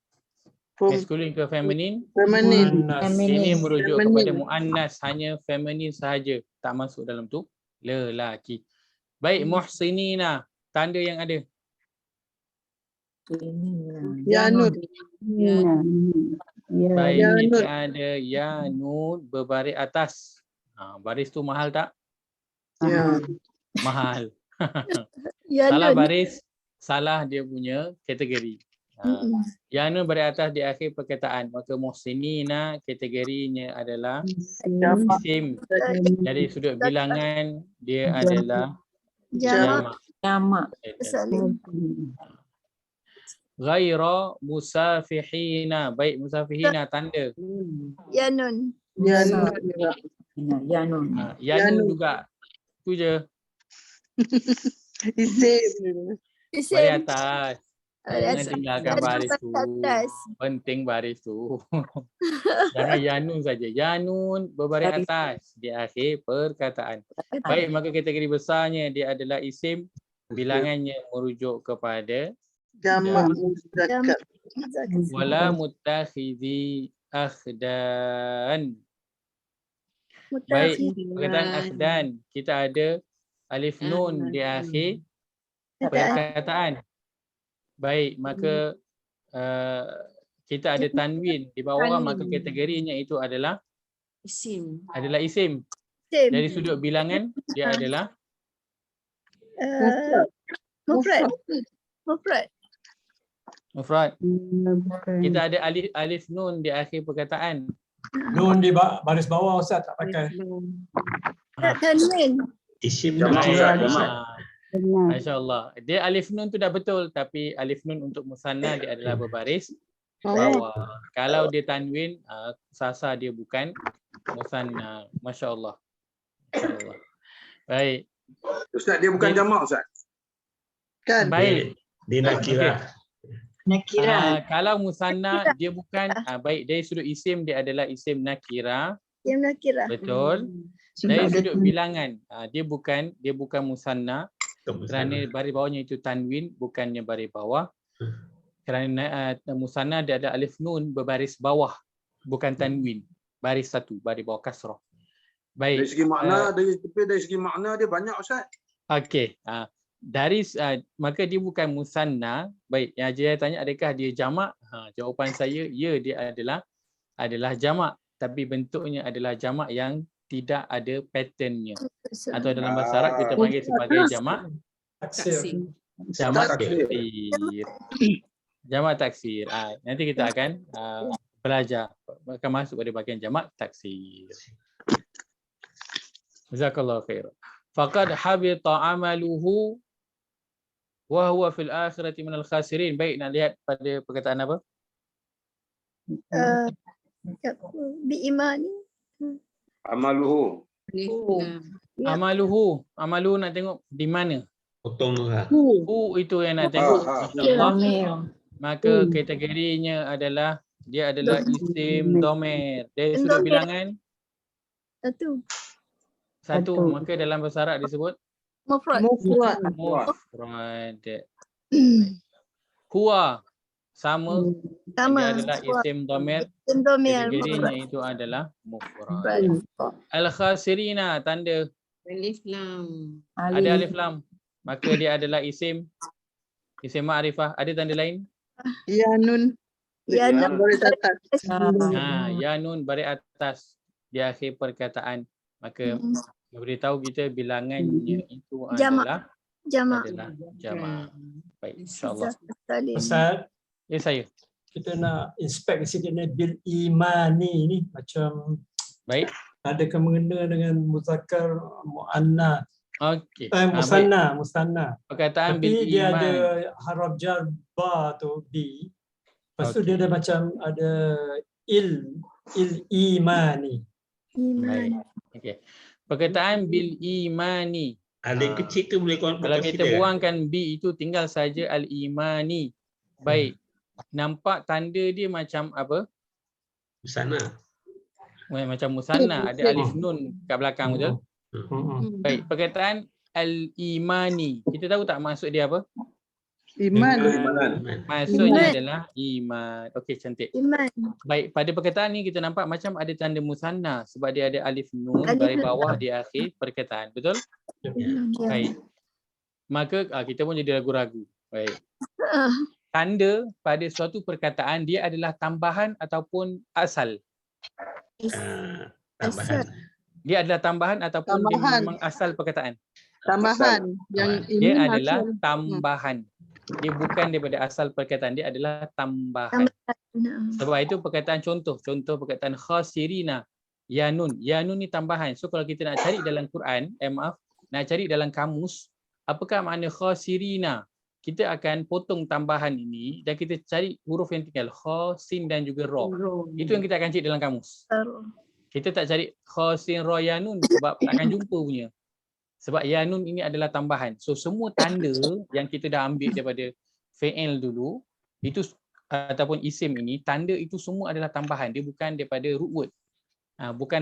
[SPEAKER 1] masculine ke feminin?
[SPEAKER 3] Feminine.
[SPEAKER 1] Ini merujuk kepada muannas, hanya feminin sahaja, tak masuk dalam tu lelaki. Baik, muhsinina, tanda yang ada.
[SPEAKER 3] Ya nun.
[SPEAKER 1] Baik,
[SPEAKER 3] Ya
[SPEAKER 1] kita
[SPEAKER 3] nun.
[SPEAKER 1] ada ya nun berbaris atas. Baris tu mahal tak?
[SPEAKER 3] Ya.
[SPEAKER 1] Mahal.
[SPEAKER 2] Ya
[SPEAKER 1] Salah
[SPEAKER 2] nun.
[SPEAKER 1] baris, salah dia punya kategori. Ya nun baris atas di akhir perkataan, maka muhsinina kategorinya adalah isim. Dari sudut bilangan dia adalah
[SPEAKER 2] Jamak.
[SPEAKER 1] jamak.
[SPEAKER 2] Salim.
[SPEAKER 1] Ghaira musafihina. Baik, musafihina tanda.
[SPEAKER 2] Ya nun.
[SPEAKER 3] Ya nun.
[SPEAKER 5] Ya nun.
[SPEAKER 1] Ya nun juga. Tu je.
[SPEAKER 3] Isim.
[SPEAKER 1] Baris
[SPEAKER 2] Isim.
[SPEAKER 1] atas. Jangan tinggalkan baris tu.
[SPEAKER 2] Atas.
[SPEAKER 1] Penting baris tu. Jangan ya nun saja. Ya nun berbaris atas di akhir perkataan. Baik, maka kategori besarnya dia adalah isim. Bilangannya merujuk kepada
[SPEAKER 3] Jamak muzakkar.
[SPEAKER 1] wala muttakhidhi akhdan. Baik, perkataan akhdan, kita ada alif nun di akhir perkataan. Baik, maka kita ada tanwin di bawah, maka kategorinya itu adalah
[SPEAKER 5] Isim.
[SPEAKER 1] isim. Dari sudut bilangan dia adalah
[SPEAKER 2] Mufrad. Mufrad.
[SPEAKER 1] mufrad. Kita ada alif nun di akhir perkataan.
[SPEAKER 4] Nun di baris bawah Ustaz tak pakai.
[SPEAKER 2] Tanwin.
[SPEAKER 6] Isim
[SPEAKER 1] Masya-Allah. Dia alif nun tu dah betul, tapi alif nun untuk musanna dia adalah berbaris bawah. Kalau dia tanwin, sasa dia bukan musanna. Masya-Allah. Masya-Allah. Baik.
[SPEAKER 8] Ustaz, dia bukan jamak Ustaz.
[SPEAKER 3] Kan?
[SPEAKER 1] Baik.
[SPEAKER 6] Dia nakira.
[SPEAKER 5] Nakira.
[SPEAKER 1] Kalau musanna dia bukan, baik, dari sudut isim dia adalah isim nakira.
[SPEAKER 2] Yang nakira.
[SPEAKER 1] Betul. Dari sudut bilangan dia bukan musanna kerana baris bawahnya itu tanwin, bukannya baris bawah. Kerana musanna dia ada alif nun berbaris bawah, bukan tanwin. Baris satu, baris bawah kasrah. Baik.
[SPEAKER 8] Dari segi makna dia banyak Ustaz.
[SPEAKER 1] Okey. Maka dia bukan musanna. Baik, yang saya tanya adakah dia jamak? Jawapan saya ya, dia adalah jamak, tapi bentuknya adalah jamak yang tidak ada patternnya. Atau dalam bahasa Arab kita panggil sebagai jamak
[SPEAKER 4] Taksir.
[SPEAKER 1] jamak taksir. Jamak taksir. Nanti kita akan belajar, akan masuk pada bahagian jamak taksir. Jazakallahu khair. Faqad habita amaluhu. Wa huwa fil akhirati minal khasirin. Baik, nak lihat pada perkataan apa?
[SPEAKER 2] Biimani.
[SPEAKER 8] Amaluhu.
[SPEAKER 1] Amaluhu. Amaluhu nak tengok di mana?
[SPEAKER 6] Potong tu lah.
[SPEAKER 1] Itu yang nak tengok.
[SPEAKER 5] Domir.
[SPEAKER 1] Maka kategorinya adalah dia adalah isim domer. Dari sudut bilangan satu. Maka dalam bahasa Arab disebut
[SPEAKER 2] Mufrad.
[SPEAKER 1] mufrad. Huwa sama. Dia adalah isim domer. Kategorinya itu adalah mufrad. Al-khasirina tanda
[SPEAKER 5] Alif lam.
[SPEAKER 1] ada alif lam. Maka dia adalah isim ma'rifah. Ada tanda lain?
[SPEAKER 3] Ya nun.
[SPEAKER 2] Ya nun.
[SPEAKER 3] Baris atas.
[SPEAKER 1] Ya nun baris atas di akhir perkataan. Maka memberitahu kita bilangannya itu adalah
[SPEAKER 2] Jamak.
[SPEAKER 1] jamak. Baik, insya-Allah.
[SPEAKER 4] Ustaz,
[SPEAKER 1] Ya saya.
[SPEAKER 4] kita nak inspect sikit ni bil imani ni macam
[SPEAKER 1] Baik.
[SPEAKER 4] adakah mengena dengan muzakkar muannas.
[SPEAKER 1] Okey.
[SPEAKER 4] Musanna.
[SPEAKER 1] Perkataan bil
[SPEAKER 4] Tapi dia
[SPEAKER 1] iman.
[SPEAKER 4] ada haraf jar ba tu b. Lepas tu dia ada macam ada il imani.
[SPEAKER 1] Baik. Okey. Perkataan bil imani.
[SPEAKER 6] Alif kecil tu boleh kau
[SPEAKER 1] Kalau kita buangkan b itu tinggal saja al imani. Baik. Nampak tanda dia macam apa?
[SPEAKER 6] sana.
[SPEAKER 1] Macam musanna, ada alif nun kat belakang, betul? Baik, perkataan al-imani. Kita tahu tak maksud dia apa?
[SPEAKER 3] Iman.
[SPEAKER 1] Maksudnya adalah iman. Okey, cantik.
[SPEAKER 2] Iman.
[SPEAKER 1] Baik, pada perkataan ni kita nampak macam ada tanda musanna sebab dia ada alif nun dari bawah di akhir perkataan. Betul? Baik. Maka kita pun jadi ragu-ragu. Baik. Tanda pada suatu perkataan dia adalah tambahan ataupun asal.
[SPEAKER 6] Tambahan.
[SPEAKER 1] Dia adalah tambahan ataupun dia memang asal perkataan.
[SPEAKER 3] Tambahan. Yang ini
[SPEAKER 1] Dia adalah tambahan. Dia bukan daripada asal perkataan, dia adalah tambahan. Sebab itu perkataan contoh perkataan khasirina, yanun. Yanun ni tambahan. So kalau kita nak cari dalam Quran, nak cari dalam kamus, apakah makna khasirina? Kita akan potong tambahan ini dan kita cari huruf yang tinggal, kha, sin dan juga ra. Itu yang kita akan cari dalam kamus. Kita tak cari kha, sin, ra, yanun sebab tak akan jumpa punya. Sebab yanun ini adalah tambahan. So semua tanda yang kita dah ambil daripada fi'il dulu, itu ataupun isim ini, tanda itu semua adalah tambahan. Dia bukan daripada root word. Bukan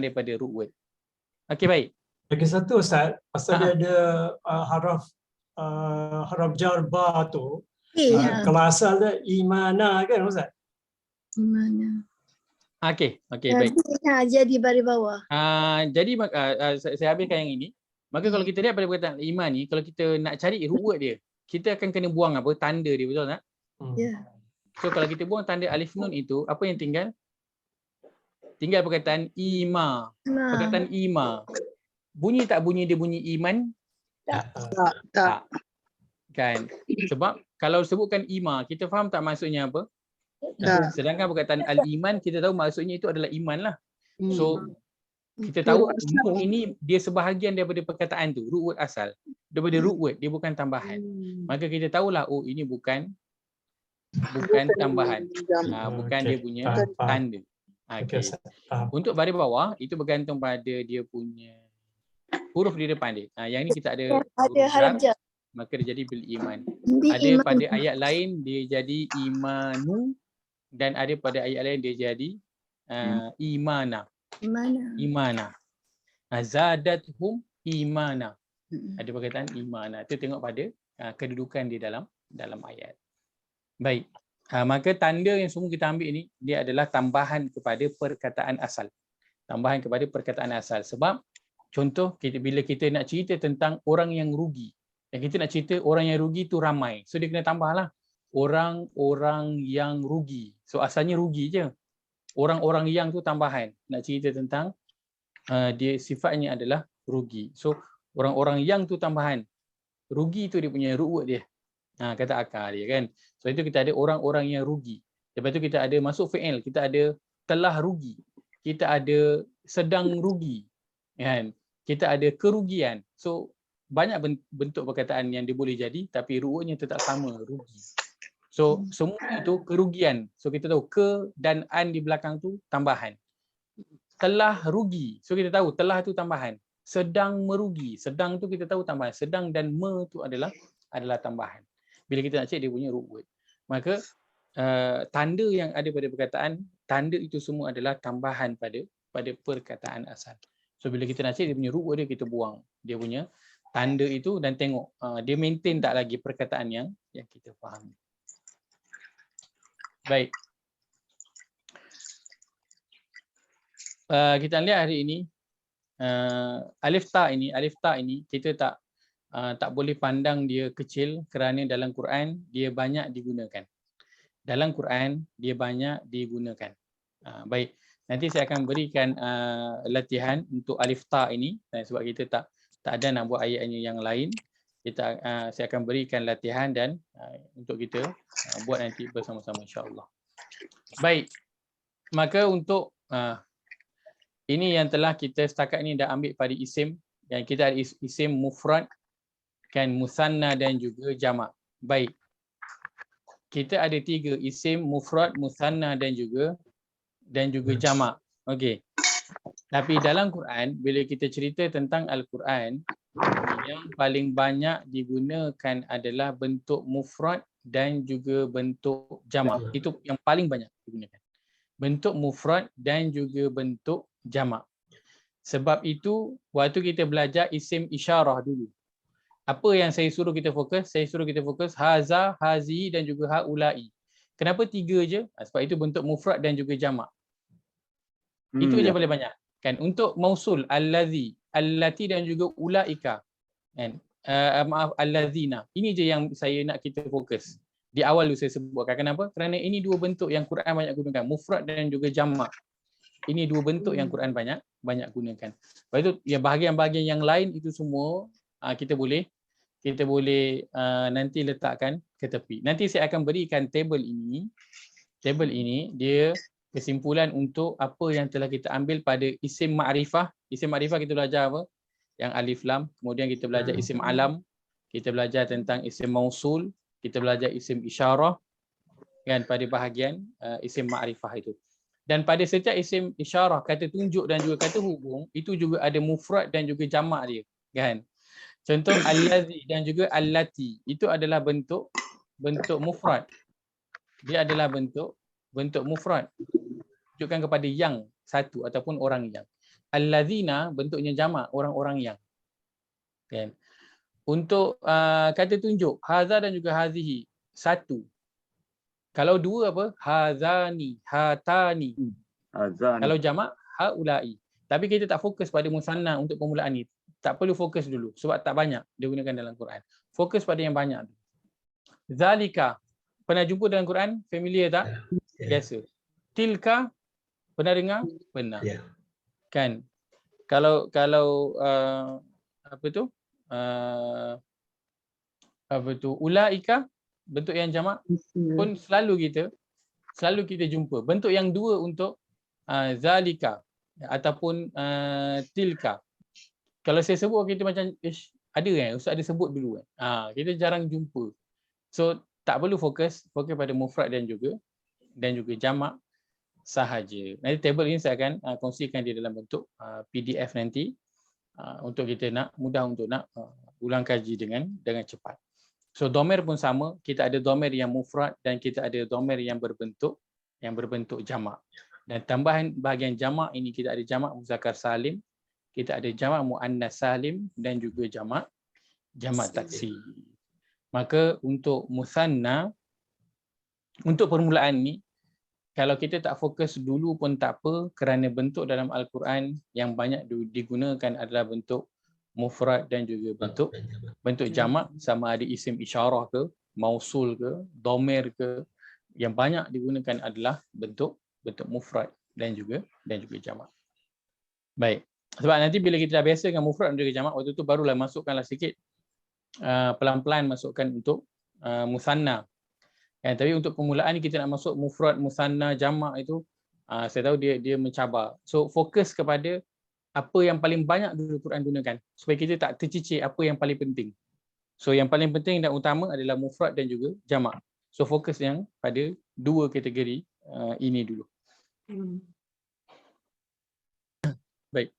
[SPEAKER 1] daripada root word. Okey, baik.
[SPEAKER 4] Lagi satu Ustaz, pasal dia ada haraf jar ba tu. Kalau asal dia imana kan Ustaz?
[SPEAKER 2] Imana.
[SPEAKER 1] Okey, baik.
[SPEAKER 2] Jadi baris bawah.
[SPEAKER 1] Jadi saya habiskan yang ini. Maka kalau kita lihat pada perkataan iman ni, kalau kita nak cari root word dia, kita akan kena buang apa? Tanda dia, betul tak?
[SPEAKER 2] Ya.
[SPEAKER 1] So kalau kita buang tanda alif nun itu, apa yang tinggal? Tinggal perkataan ima. Perkataan ima. Bunyi tak bunyi dia bunyi iman? Tak. Kan? Sebab kalau sebutkan ima, kita faham tak maksudnya apa? Sedangkan perkataan al-iman kita tahu maksudnya itu adalah iman lah. So kita tahu ini dia sebahagian daripada perkataan tu, root word asal. Daripada root word, dia bukan tambahan. Maka kita tahulah ini bukan tambahan. Bukan dia punya tanda. Untuk baris bawah itu bergantung pada dia punya huruf di depan dia. Yang ini kita ada
[SPEAKER 2] harap jar.
[SPEAKER 1] Maka dia jadi bil iman. Ada pada ayat lain dia jadi imanu. Dan ada pada ayat lain dia jadi imana. Zadathum imana. Ada perkataan imana. Itu tengok pada kedudukan di dalam ayat. Baik. Maka tanda yang semua kita ambil ini dia adalah tambahan kepada perkataan asal. Tambahan kepada perkataan asal. Sebab contoh bila kita nak cerita tentang orang yang rugi. Dan kita nak cerita orang yang rugi tu ramai. So dia kena tambahlah. Orang-orang yang rugi. So asalnya rugi je. Orang-orang yang tu tambahan. Nak cerita tentang dia sifatnya adalah rugi. So orang-orang yang tu tambahan. Rugi tu dia punya root word dia. Kata akar dia kan. So itu kita ada orang-orang yang rugi. Lepas tu kita ada masuk fi'il. Kita ada telah rugi. Kita ada sedang rugi. Kan? Kita ada kerugian. So banyak bentuk perkataan yang dia boleh jadi tapi ru'utnya tetap sama, rugi. So semua itu kerugian. So kita tahu ke dan an di belakang tu tambahan. Telah rugi. So kita tahu telah tu tambahan. Sedang merugi. Sedang tu kita tahu tambahan. Sedang dan me tu adalah tambahan. Bila kita nak cek dia punya root word. Maka tanda yang ada pada perkataan, tanda itu semua adalah tambahan pada perkataan asal. So bila kita nak cek dia punya root word dia, kita buang dia punya tanda itu dan tengok dia maintain tak lagi perkataan yang kita fahami. Baik. Kita lihat hari ini alif ta ini kita tak boleh pandang dia kecil kerana dalam Quran dia banyak digunakan. Dalam Quran dia banyak digunakan. Baik, nanti saya akan berikan latihan untuk alif ta ini sebab kita tak ada nak buat ayatnya yang lain. Saya akan berikan latihan dan untuk kita buat nanti bersama-sama insya-Allah. Baik. Maka untuk ini yang telah kita setakat ini dah ambil pada isim, yang kita ada isim mufrad, kan, musanna dan juga jamak. Baik. Kita ada 3 isim mufrad, musanna dan juga jamak. Okey. Tapi dalam Quran bila kita cerita tentang Al-Quran, yang paling banyak digunakan adalah bentuk mufrad dan juga bentuk jamak. Itu yang paling banyak digunakan. Bentuk mufrad dan juga bentuk jamak. Sebab itu waktu kita belajar isim isyarah dulu, apa yang saya suruh kita fokus? Saya suruh kita fokus haza, hazi dan juga haulai. Kenapa 3 je? Sebab itu bentuk mufrad dan juga jamak. Itu je paling banyak. Kan, untuk mausul allazi, allati dan juga ulaika. Kan? Maaf, allazina. Ini je yang saya nak kita fokus. Di awal tu saya sebutkan. Kenapa? Kerana ini 2 bentuk yang Quran banyak gunakan, mufrad dan juga jamak. Ini 2 bentuk yang Quran banyak gunakan. Lepas itu ya bahagian-bahagian yang lain itu semua kita boleh nanti letakkan ke tepi. Nanti saya akan berikan table ini. Table ini dia kesimpulan untuk apa yang telah kita ambil pada isim ma'rifah. Isim ma'rifah kita belajar apa? Yang alif lam. Kemudian kita belajar isim alam. Kita belajar tentang isim mausul. Kita belajar isim isyarah. Kan, pada bahagian isim ma'rifah itu. Dan pada setiap isim isyarah, kata tunjuk dan juga kata hubung, itu juga ada mufrad dan juga jamak dia. Kan? Contoh allazi dan juga allati, itu adalah bentuk mufrad. Dia adalah bentuk mufrad. Tunjukkan kepada yang satu ataupun orang yang. Allazina bentuknya jamak, orang-orang yang. Kan? Untuk kata tunjuk, haza dan juga hazihi, satu. Kalau 2 apa? Hazani, hatani. Hazani. Kalau jamak, haulai. Tapi kita tak fokus pada musanna untuk permulaan ni. Tak perlu fokus dulu sebab tak banyak digunakan dalam Quran. Fokus pada yang banyak. Zalika. Pernah jumpa dalam Quran? Familiar tak? Biasa. Tilka. Pernah dengar? Pernah. Kan? Kalau apa tu? Ulaika, bentuk yang jamak pun selalu kita jumpa. Bentuk yang 2 untuk zalika ataupun tilka. Kalau saya sebut kita macam ada kan? Ustaz ada sebut dulu kan? Kita jarang jumpa. So tak perlu fokus pada mufrad dan juga jamak sahaja. Nanti table ini saya akan kongsikan dia dalam bentuk PDF nanti untuk kita mudah untuk ulang kaji dengan cepat. So dhamir pun sama, kita ada dhamir yang mufrad dan kita ada dhamir yang berbentuk jamak. Dan tambahan bahagian jamak ini kita ada jamak muzakkar salim, kita ada jamak muannas salim dan juga jamak taksir. Maka untuk musanna, untuk permulaan ni, kalau kita tak fokus dulu pun tak apa, kerana bentuk dalam Al-Quran yang banyak digunakan adalah bentuk mufrad dan juga bentuk jamak, sama ada isim isyarah ke, mausul ke, dhamir ke, yang banyak digunakan adalah bentuk mufrad dan juga jamak. Baik. Sebab nanti bila kita dah biasa dengan mufrad dan juga jamak, waktu tu barulah masukkanlah sikit pelan-pelan masukkan untuk musanna. Tapi untuk permulaan ni kita nak masuk mufrad, musanna, jamak itu saya tahu dia mencabar. So fokus kepada apa yang paling banyak dulu Quran gunakan supaya kita tak tercicir apa yang paling penting. So yang paling penting dan utama adalah mufrad dan juga jamak. So fokus yang pada dua kategori ini dulu. Baik.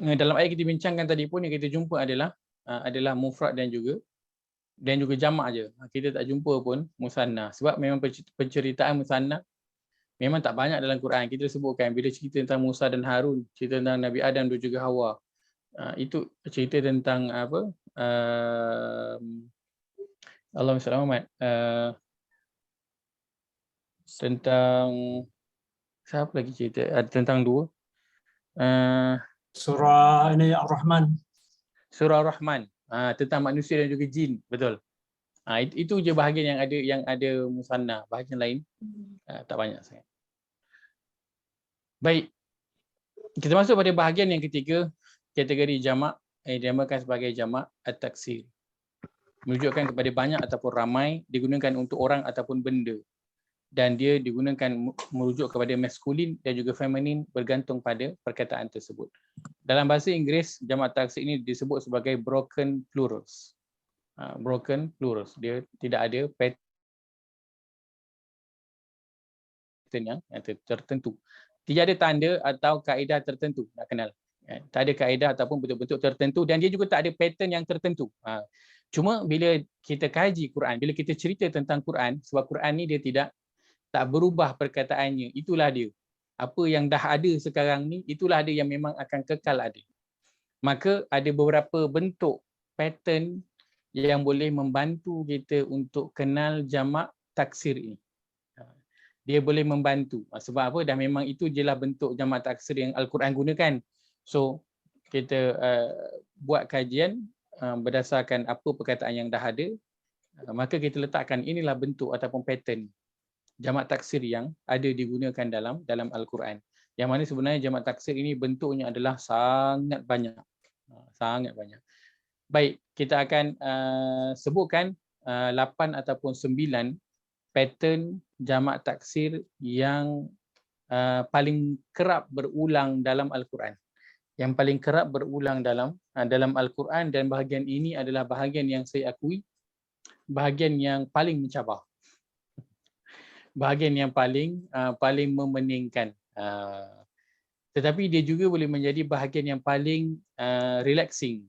[SPEAKER 1] Dalam ayat kita bincangkan tadi pun yang kita jumpa adalah mufrad dan juga jamak aja. Kita tak jumpa pun musanna sebab memang penceritaan musanna memang tak banyak dalam Quran. Kita sebutkan bila cerita tentang Musa dan Harun, cerita tentang Nabi Adam dan juga Hawa. Itu cerita tentang apa? Allahumma salli ala Muhammad. Tentang siapa lagi cerita? Tentang dua.
[SPEAKER 4] Surah ini Ar-Rahman.
[SPEAKER 1] Surah Ar-Rahman. Tentang manusia dan juga jin, betul. Itu je bahagian yang ada musanna. Bahagian lain tak banyak sangat. Baik. Kita masuk pada bahagian yang ketiga, kategori jamak yang dinamakan sebagai jamak at-taksir. Menunjukkan kepada banyak ataupun ramai, digunakan untuk orang ataupun benda. Dan dia digunakan merujuk kepada maskulin dan juga feminin bergantung pada perkataan tersebut. Dalam bahasa Inggeris, jamak taksir ini disebut sebagai broken plurals. Broken plurals. Dia tidak ada pattern yang tertentu. Tidak ada tanda atau kaedah tertentu nak kenal. Tak ada kaedah ataupun bentuk-bentuk tertentu dan dia juga tak ada pattern yang tertentu. Cuma bila kita kaji Quran, bila kita cerita tentang Quran, sebab Quran ni dia tak berubah perkataannya, itulah dia. Apa yang dah ada sekarang ni, itulah dia yang memang akan kekal ada. Maka ada beberapa bentuk pattern yang boleh membantu kita untuk kenal jamak taksir ini. Dia boleh membantu. Sebab apa? Dah memang itu jelah bentuk jamak taksir yang Al-Quran gunakan. So, kita buat kajian berdasarkan apa perkataan yang dah ada, maka kita letakkan inilah bentuk ataupun pattern jamak taksir yang ada digunakan dalam Al-Quran. Yang mana sebenarnya jamak taksir ini bentuknya adalah sangat banyak. Sangat banyak. Baik, kita akan sebutkan 8 ataupun 9 pattern jamak taksir yang paling kerap berulang dalam Al-Quran. Yang paling kerap berulang dalam Al-Quran, dan bahagian ini adalah bahagian yang saya akui bahagian yang paling mencabar. Bahagian yang paling memeningkan. Tetapi dia juga boleh menjadi bahagian yang paling relaxing.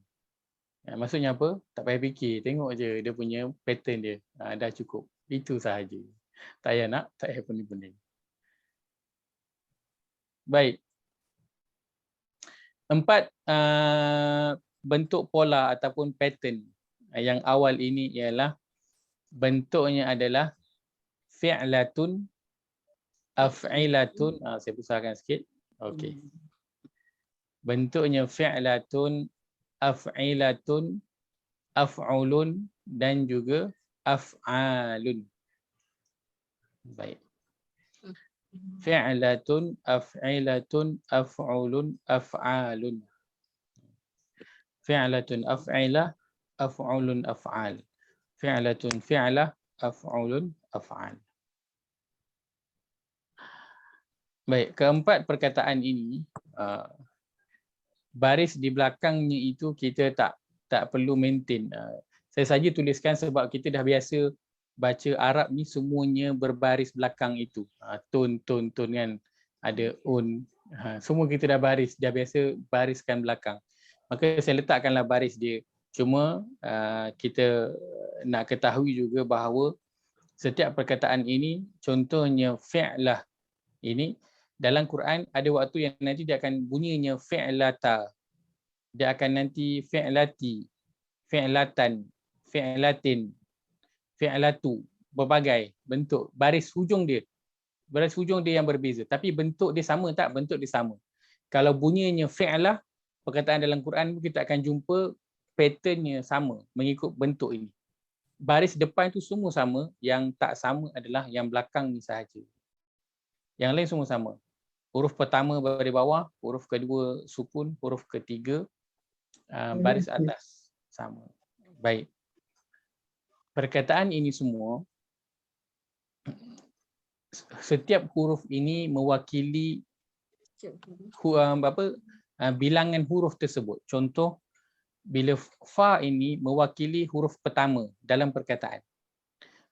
[SPEAKER 1] Maksudnya apa? Tak payah fikir, tengok je dia punya pattern dia. Dah cukup. Itu sahaja. Tak payah nak, tak payah pening-pening. Baik. 4 bentuk pola ataupun pattern yang awal ini ialah bentuknya adalah fi'latun, af'ilatun. Saya besarkan sikit. Okey. Bentuknya fi'latun, af'ilatun, af'ulun dan juga af'alun. Baik. Fi'latun, af'ilatun, af'ulun, af'alun. Fi'latun, af'ilah, af'ulun, af'al. Fi'latun, fi'lah, af'ulun, af'al. Baik, keempat perkataan ini, baris di belakangnya itu kita tak perlu maintain. Saya saja tuliskan sebab kita dah biasa baca Arab ni semuanya berbaris belakang itu. Tun kan, ada un. Semua kita dah biasa bariskan belakang. Maka saya letakkanlah baris dia. Cuma kita nak ketahui juga bahawa setiap perkataan ini, contohnya fi'lah ini, dalam Quran ada waktu yang nanti dia akan bunyinya fi'lata. Dia akan nanti fi'lati, fi'latan, fi'latin, fi'latu, berbagai bentuk. Baris hujung dia yang berbeza. Tapi bentuk dia sama tak? Bentuk dia sama. Kalau bunyinya fi'lah, perkataan dalam Quran kita akan jumpa patternnya sama mengikut bentuk ini. Baris depan itu semua sama, yang tak sama adalah yang belakang ni sahaja. Yang lain semua sama. Huruf pertama dari bawah, huruf kedua sukun, huruf ketiga baris atas sama. Baik. Perkataan ini semua, setiap huruf ini mewakili bilangan huruf tersebut. Contoh, bila fa ini mewakili huruf pertama dalam perkataan.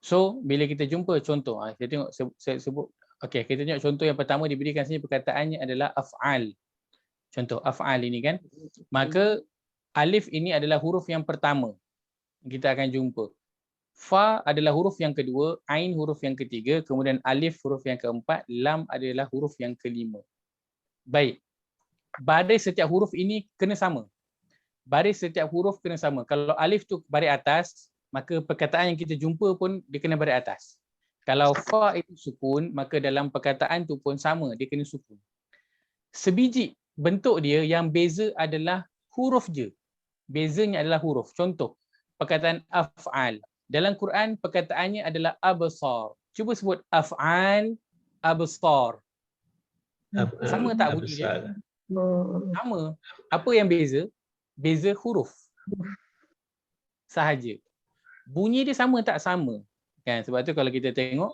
[SPEAKER 1] So, bila kita jumpa contoh, kita tengok saya sebut, okey, kita tengok contoh yang pertama diberikan sini, perkataannya adalah af'al. Contoh af'al ini kan. Maka alif ini adalah huruf yang pertama. Kita akan jumpa. Fa adalah huruf yang kedua, ain huruf yang ketiga, kemudian alif huruf yang keempat, lam adalah huruf yang kelima. Baik. Baris setiap huruf ini kena sama. Baris setiap huruf kena sama. Kalau alif tu baris atas, maka perkataan yang kita jumpa pun dia kena baris atas. Kalau fa itu sukun, maka dalam perkataan tu pun sama, dia kena sukun. Sebiji bentuk dia yang beza adalah huruf je. Bezanya adalah huruf. Contoh, perkataan af'al. Dalam Quran perkataannya adalah absar. Cuba sebut af'al, absar. Sama tak bunyi dia? Sama. Apa yang beza? Beza huruf sahaja. Bunyi dia sama tak? Sama. Kan? Sebab tu kalau kita tengok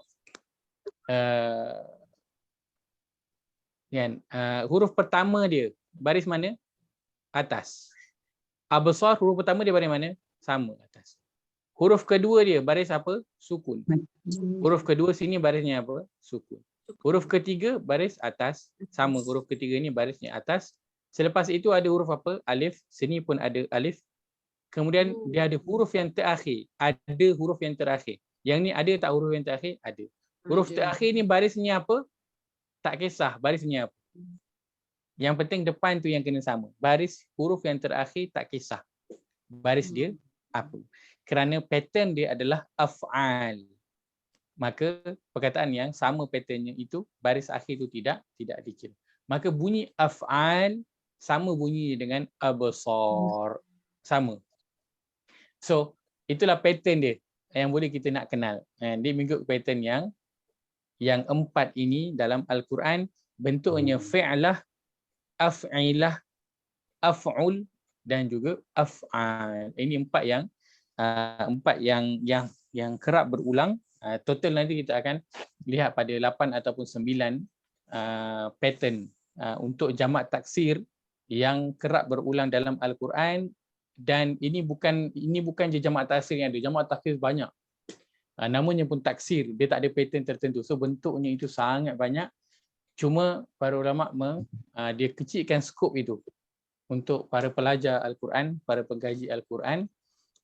[SPEAKER 1] huruf pertama dia baris mana? Atas. Absar huruf pertama dia baris mana? Sama, atas. Huruf kedua dia baris apa? Sukun. Huruf kedua sini barisnya apa? Sukun. Huruf ketiga baris atas, sama, huruf ketiga ni barisnya atas. Selepas itu ada huruf apa? Alif. Sini pun ada alif. Kemudian dia ada huruf yang terakhir. Ada huruf yang terakhir. Yang ni ada tak huruf yang terakhir? Ada. Huruf terakhir ni barisnya apa? Tak kisah barisnya apa. Yang penting depan tu yang kena sama. Baris huruf yang terakhir tak kisah. Baris dia apa. Kerana pattern dia adalah af'al. Maka perkataan yang sama patternnya itu, baris akhir itu tidak dikira. Maka bunyi af'al sama bunyi dengan absar. Sama. So, itulah pattern dia yang boleh kita nak kenal. Dia mengikut pattern yang empat ini dalam Al-Quran. Bentuknya fi'lah, af'ilah, af'ul dan juga af'al. Ini empat yang kerap berulang. Total nanti kita akan lihat pada 8 ataupun 9 pattern untuk jamak taksir yang kerap berulang dalam Al-Quran. Dan ini bukan je jamak taksir yang ada. Jamak taksir banyak. Namanya pun taksir, dia tak ada pattern tertentu. So bentuknya itu sangat banyak. Cuma para ulama dia kecilkan skop itu untuk para pelajar Al-Quran, para pengkaji Al-Quran,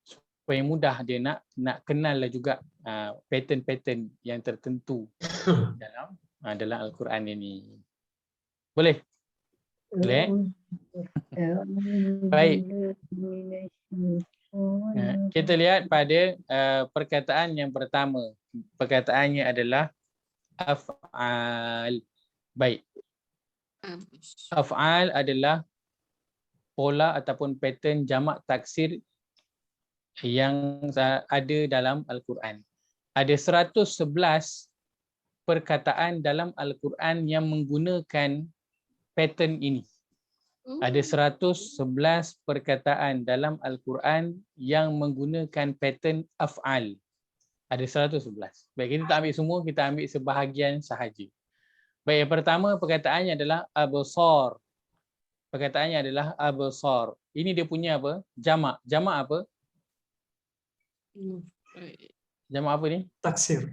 [SPEAKER 1] supaya mudah dia nak kenal lah juga pattern-pattern yang tertentu dalam Al-Quran ini. Boleh? Boleh? Baik. Kita lihat pada perkataan yang pertama. Perkataannya adalah af'al. Baik. Af'al adalah pola ataupun pattern jamak taksir yang ada dalam Al-Quran. Ada 111 perkataan dalam Al-Quran yang menggunakan pattern ini. Ada 111 perkataan dalam Al-Quran yang menggunakan pattern af'al. Ada 111. Baik, kita tak ambil semua, kita ambil sebahagian sahaja. Baik, yang pertama perkataannya adalah absar. Perkataannya adalah absar. Ini dia punya apa? Jamak. Jamak apa? Jamak apa ni?
[SPEAKER 4] Taksir.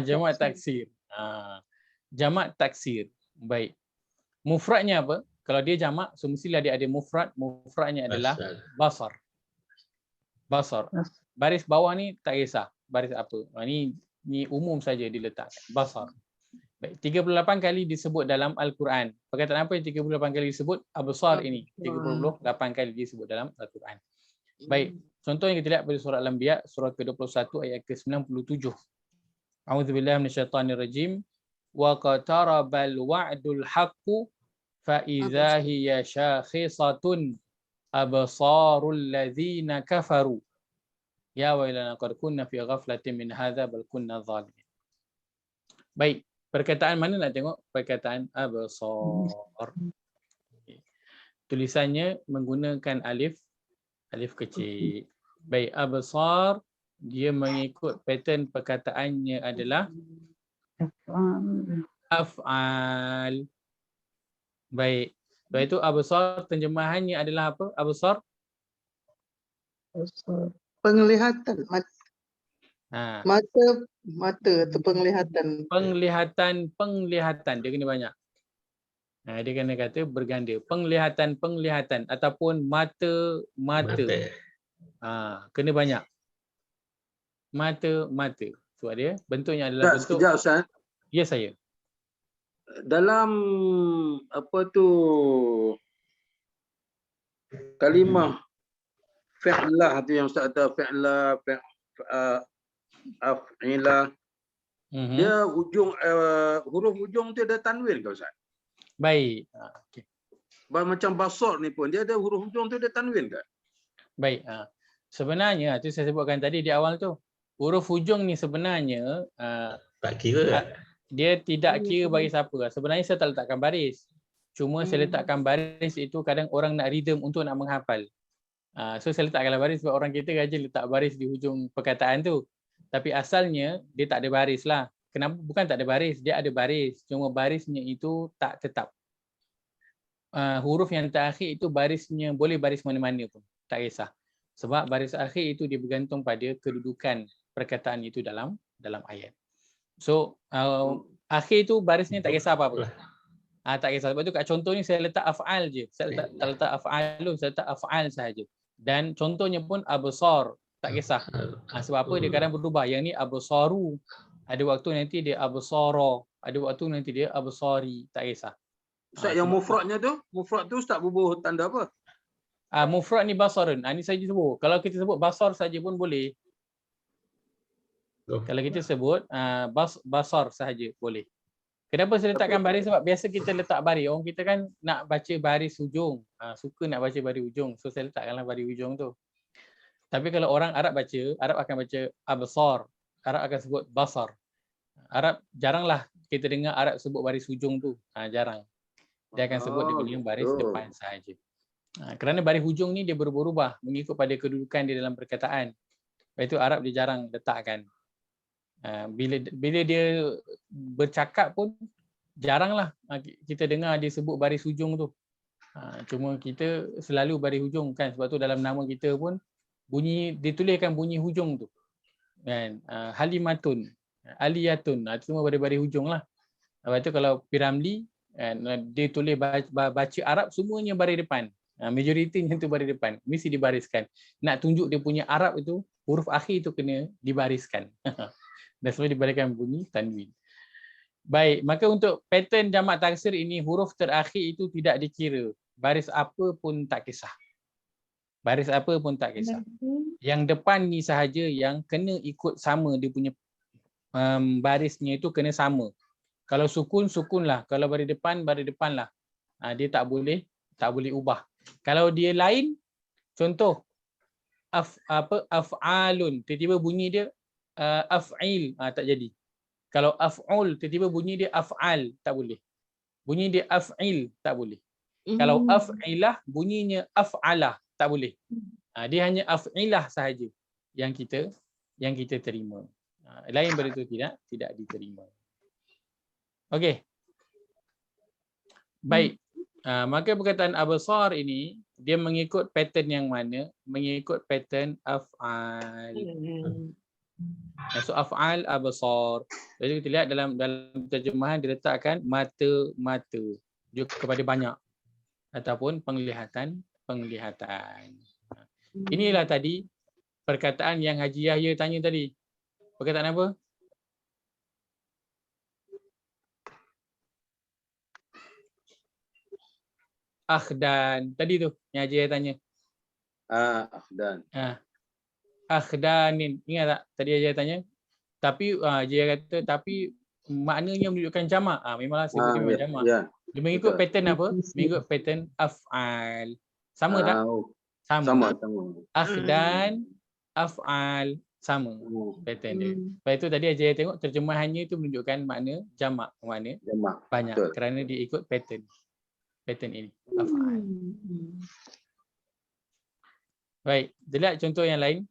[SPEAKER 1] Jamak taksir. Jamak taksir. Baik. Mufradnya apa? Kalau dia jamak, so mestilah dia ada mufrad. Mufradnya adalah basar. Basar. Baris bawah ni tak kisah. Baris apa? Ni umum saja diletakkan. Basar. Baik, 38 kali disebut dalam Al-Quran. Perkataan apa yang 38 kali disebut? Absar ini. 38 kali disebut dalam Al-Quran. Baik, contoh yang kita lihat pada surah Al-Anbiya, surah ke-21 ayat ke-97. A'udzubillahi minasyaitanirrajim. Wa qatarabal wa'dul haqqu fa idza hiya syakhisatun absarul ladzina kafaru. Ya wailana qad kunna fi ghaflatin min hadza bal kunna zalimin. Baik. Perkataan mana nak tengok? Perkataan absar. Tulisannya menggunakan alif kecil. Baik, absar dia mengikut pattern perkataannya adalah af'al. Baik. Sebab itu absar terjemahannya adalah apa? Absar?
[SPEAKER 3] Penglihatan.
[SPEAKER 1] Ha.
[SPEAKER 3] Mata atau penglihatan.
[SPEAKER 1] Penglihatan. Dia kena banyak. Dia kena kata berganda. Penglihatan ataupun mata. Kena banyak. Mata. Sebab dia bentuknya adalah bentuk.
[SPEAKER 8] Sekejap Ustaz.
[SPEAKER 1] Ya saya.
[SPEAKER 8] Dalam apa tu kalimah fi'lah tu yang Ustaz kata fi'lah, af'ilah. Dia hujung huruf hujung tu ada tanwin ke Ustaz?
[SPEAKER 1] Baik. Okey.
[SPEAKER 8] Macam basar ni pun dia ada huruf hujung tu ada tanwin ke?
[SPEAKER 1] Baik. Sebenarnya tu saya sebutkan tadi di awal tu. Huruf hujung ni sebenarnya
[SPEAKER 6] tak kira.
[SPEAKER 1] Dia tidak kira bagi siapa. Sebenarnya saya tak letakkan baris. Cuma saya letakkan baris itu kadang orang nak rhythm untuk nak menghafal. So saya letakkan baris sebab orang kita rajin letak baris di hujung perkataan tu. Tapi asalnya dia tak ada baris lah. Kenapa? Bukan tak ada baris. Dia ada baris. Cuma barisnya itu tak tetap. Huruf yang terakhir itu barisnya boleh baris mana-mana pun. Tak kisah. Sebab baris akhir itu dia bergantung pada kedudukan perkataan itu dalam ayat. So akhir tu barisnya tak kisah apa-apa. Tak kisah. Sebab tu kat contoh ni saya letak af'al je. Saya tak letak af'alun, saya letak af'al sahaja. Dan contohnya pun absar, tak kisah. Sebab apa? Dia kadang berubah. Yang ni absaru. Ada waktu nanti dia absara, ada waktu nanti dia absari, tak kisah.
[SPEAKER 8] Ustaz yang mufradnya tu, mufrad tu Ustaz bubuh tanda apa?
[SPEAKER 1] Mufrad ni basarun. Ni saja sebut. Kalau kita sebut basar saja pun boleh. Kalau kita sebut basar sahaja boleh. Kenapa saya letakkan baris? Sebab biasa kita letak baris. Orang kita kan nak baca baris hujung. Suka nak baca baris hujung. So saya letakkanlah baris hujung tu. Tapi kalau orang Arab baca, Arab akan baca absar. Arab akan sebut basar. Arab jaranglah kita dengar Arab sebut baris hujung tu. Jarang. Dia akan sebut dia punya baris depan sahaja. Kerana baris hujung ni dia berubah-ubah mengikut pada kedudukan dia dalam perkataan. Sebab itu Arab dia jarang letakkan. Bila dia bercakap pun jaranglah kita dengar dia sebut baris hujung tu. Cuma kita selalu baris hujung kan, sebab tu dalam nama kita pun bunyi dituliskan bunyi hujung tu kan. Halimatun, aliyatun, itu semua baris hujung lah. Lepas tu kalau Piramli kan, dia tulis baca Arab semuanya baris depan. Majoritinya tu baris depan, mesti dibariskan. Nak tunjuk dia punya Arab itu huruf akhir itu kena dibariskan. Dan semua diberikan bunyi tanwin. Baik, maka untuk pattern jamak taksir ini huruf terakhir itu tidak dikira. Baris apa pun tak kisah. Baris apa pun tak kisah. Yang depan ni sahaja yang kena ikut sama dia punya barisnya itu kena sama. Kalau sukun, sukunlah. Kalau baris depan lah. Dia tak boleh ubah. Kalau dia lain, contoh af'alun, tiba-tiba bunyi dia af'il, tak jadi. Kalau af'ul tiba-tiba bunyi dia af'al, tak boleh. Bunyi dia af'il, tak boleh. Kalau af'ilah bunyinya af'alah, tak boleh. Dia hanya af'ilah sahaja yang kita terima. Lain daripada itu tidak diterima. Okey. Baik. Maka perkataan absar ini dia mengikut pattern yang mana? Mengikut pattern af'al. So af'al absar. Jadi kita lihat dalam terjemahan diletakkan mata juga kepada banyak ataupun penglihatan. Inilah tadi perkataan yang Haji Yahya tanya tadi. Perkataan apa? Akhdan. Tadi tu yang Haji Yahya tanya.
[SPEAKER 8] Akhdan.
[SPEAKER 1] Akhdanin. Ingat tak tadi Haji Yahya tanya? Tapi Haji Yahya kata tapi maknanya menunjukkan jamak. Memanglah sebut dia jamak. Dia mengikut pattern apa? Mengikut pattern af'al. Sama tak? Sama. Akhdan, af'al, sama pattern dia. Lepas itu tadi Haji Yahya tengok terjemahannya itu menunjukkan makna jamak, makna banyak. Betul. Kerana dia ikut pattern ini. Af'al. Baik, kita lihat contoh yang lain.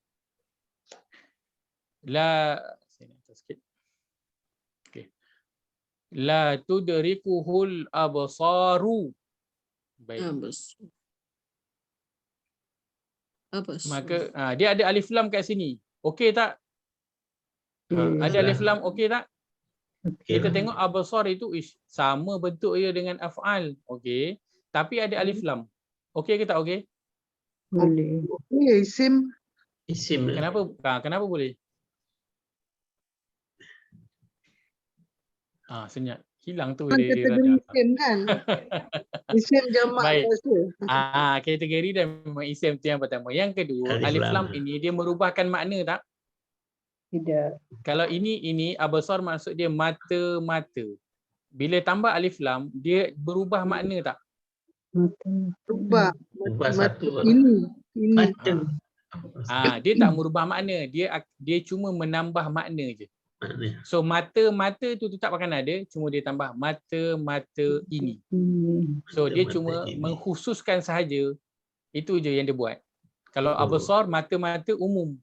[SPEAKER 1] La tudrikuhul absaru. Baik.
[SPEAKER 5] Abasar.
[SPEAKER 1] Maka dia ada alif lam kat sini. Okey tak? Ada alif lam okey tak? Kita tengok abasar itu sama bentuk dia dengan af'al. Okey. Tapi ada alif lam. Okey ke tak okey?
[SPEAKER 2] Boleh.
[SPEAKER 3] Okey, isim.
[SPEAKER 6] Isim.
[SPEAKER 1] Kenapa? Kenapa boleh? Senyap. Hilang tu dia
[SPEAKER 3] Kategori isim kan? Isim jamak
[SPEAKER 1] Baik.
[SPEAKER 3] taksir.
[SPEAKER 1] Kategori dan memang isim tu yang pertama. Yang kedua, alif lam ini dia merubahkan makna tak?
[SPEAKER 2] Tidak.
[SPEAKER 1] Kalau ini abasar maksud dia mata-mata. Bila tambah alif lam, dia berubah makna tak?
[SPEAKER 3] Ubah.
[SPEAKER 6] Ubah satu.
[SPEAKER 3] Ini.
[SPEAKER 1] Dia tak merubah makna. Dia cuma menambah makna je. So mata-mata tu tetap akan ada, cuma dia tambah mata-mata ini. So dia cuma mengkhususkan sahaja. Itu je yang dia buat. Kalau abasar mata-mata umum.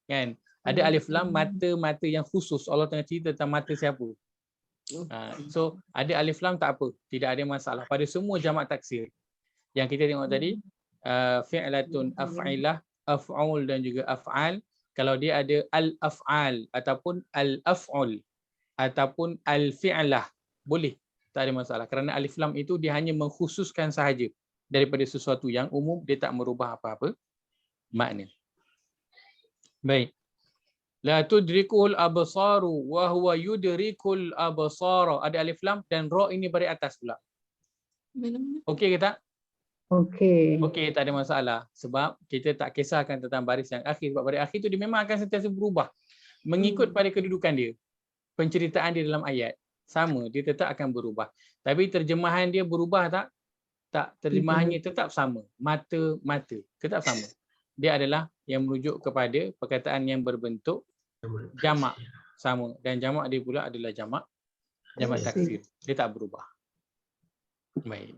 [SPEAKER 1] Kan? Ada alif lam mata-mata yang khusus. Allah tengah cerita tentang mata siapa. So ada alif lam tak apa, tidak ada masalah pada semua jamak taksir. Yang kita tengok tadi fi'latun, af'ilah, af'ul dan juga af'al. Kalau dia ada al-af'al ataupun al-af'ul ataupun al-fi'lah, boleh, tak ada masalah. Kerana alif lam itu dia hanya mengkhususkan sahaja daripada sesuatu yang umum, dia tak merubah apa-apa makna. Baik. La tudrikul absaru wa huwa yudrikul absara. Ada alif lam dan ra ini baris atas pula. Okey ke tak?
[SPEAKER 2] Okey.
[SPEAKER 1] Okey, tak ada masalah. Sebab kita tak kisahkan tentang baris yang akhir. Sebab baris akhir tu dia memang akan sentiasa berubah. Mengikut pada kedudukan dia. Penceritaan dia dalam ayat. Sama, dia tetap akan berubah. Tapi terjemahan dia berubah tak? Tak, terjemahannya tetap sama. Mata-mata. Tetap sama. Dia adalah yang merujuk kepada perkataan yang berbentuk jamak. Sama. Dan jamak dia pula adalah jamak taksir. Dia tak berubah. Baik.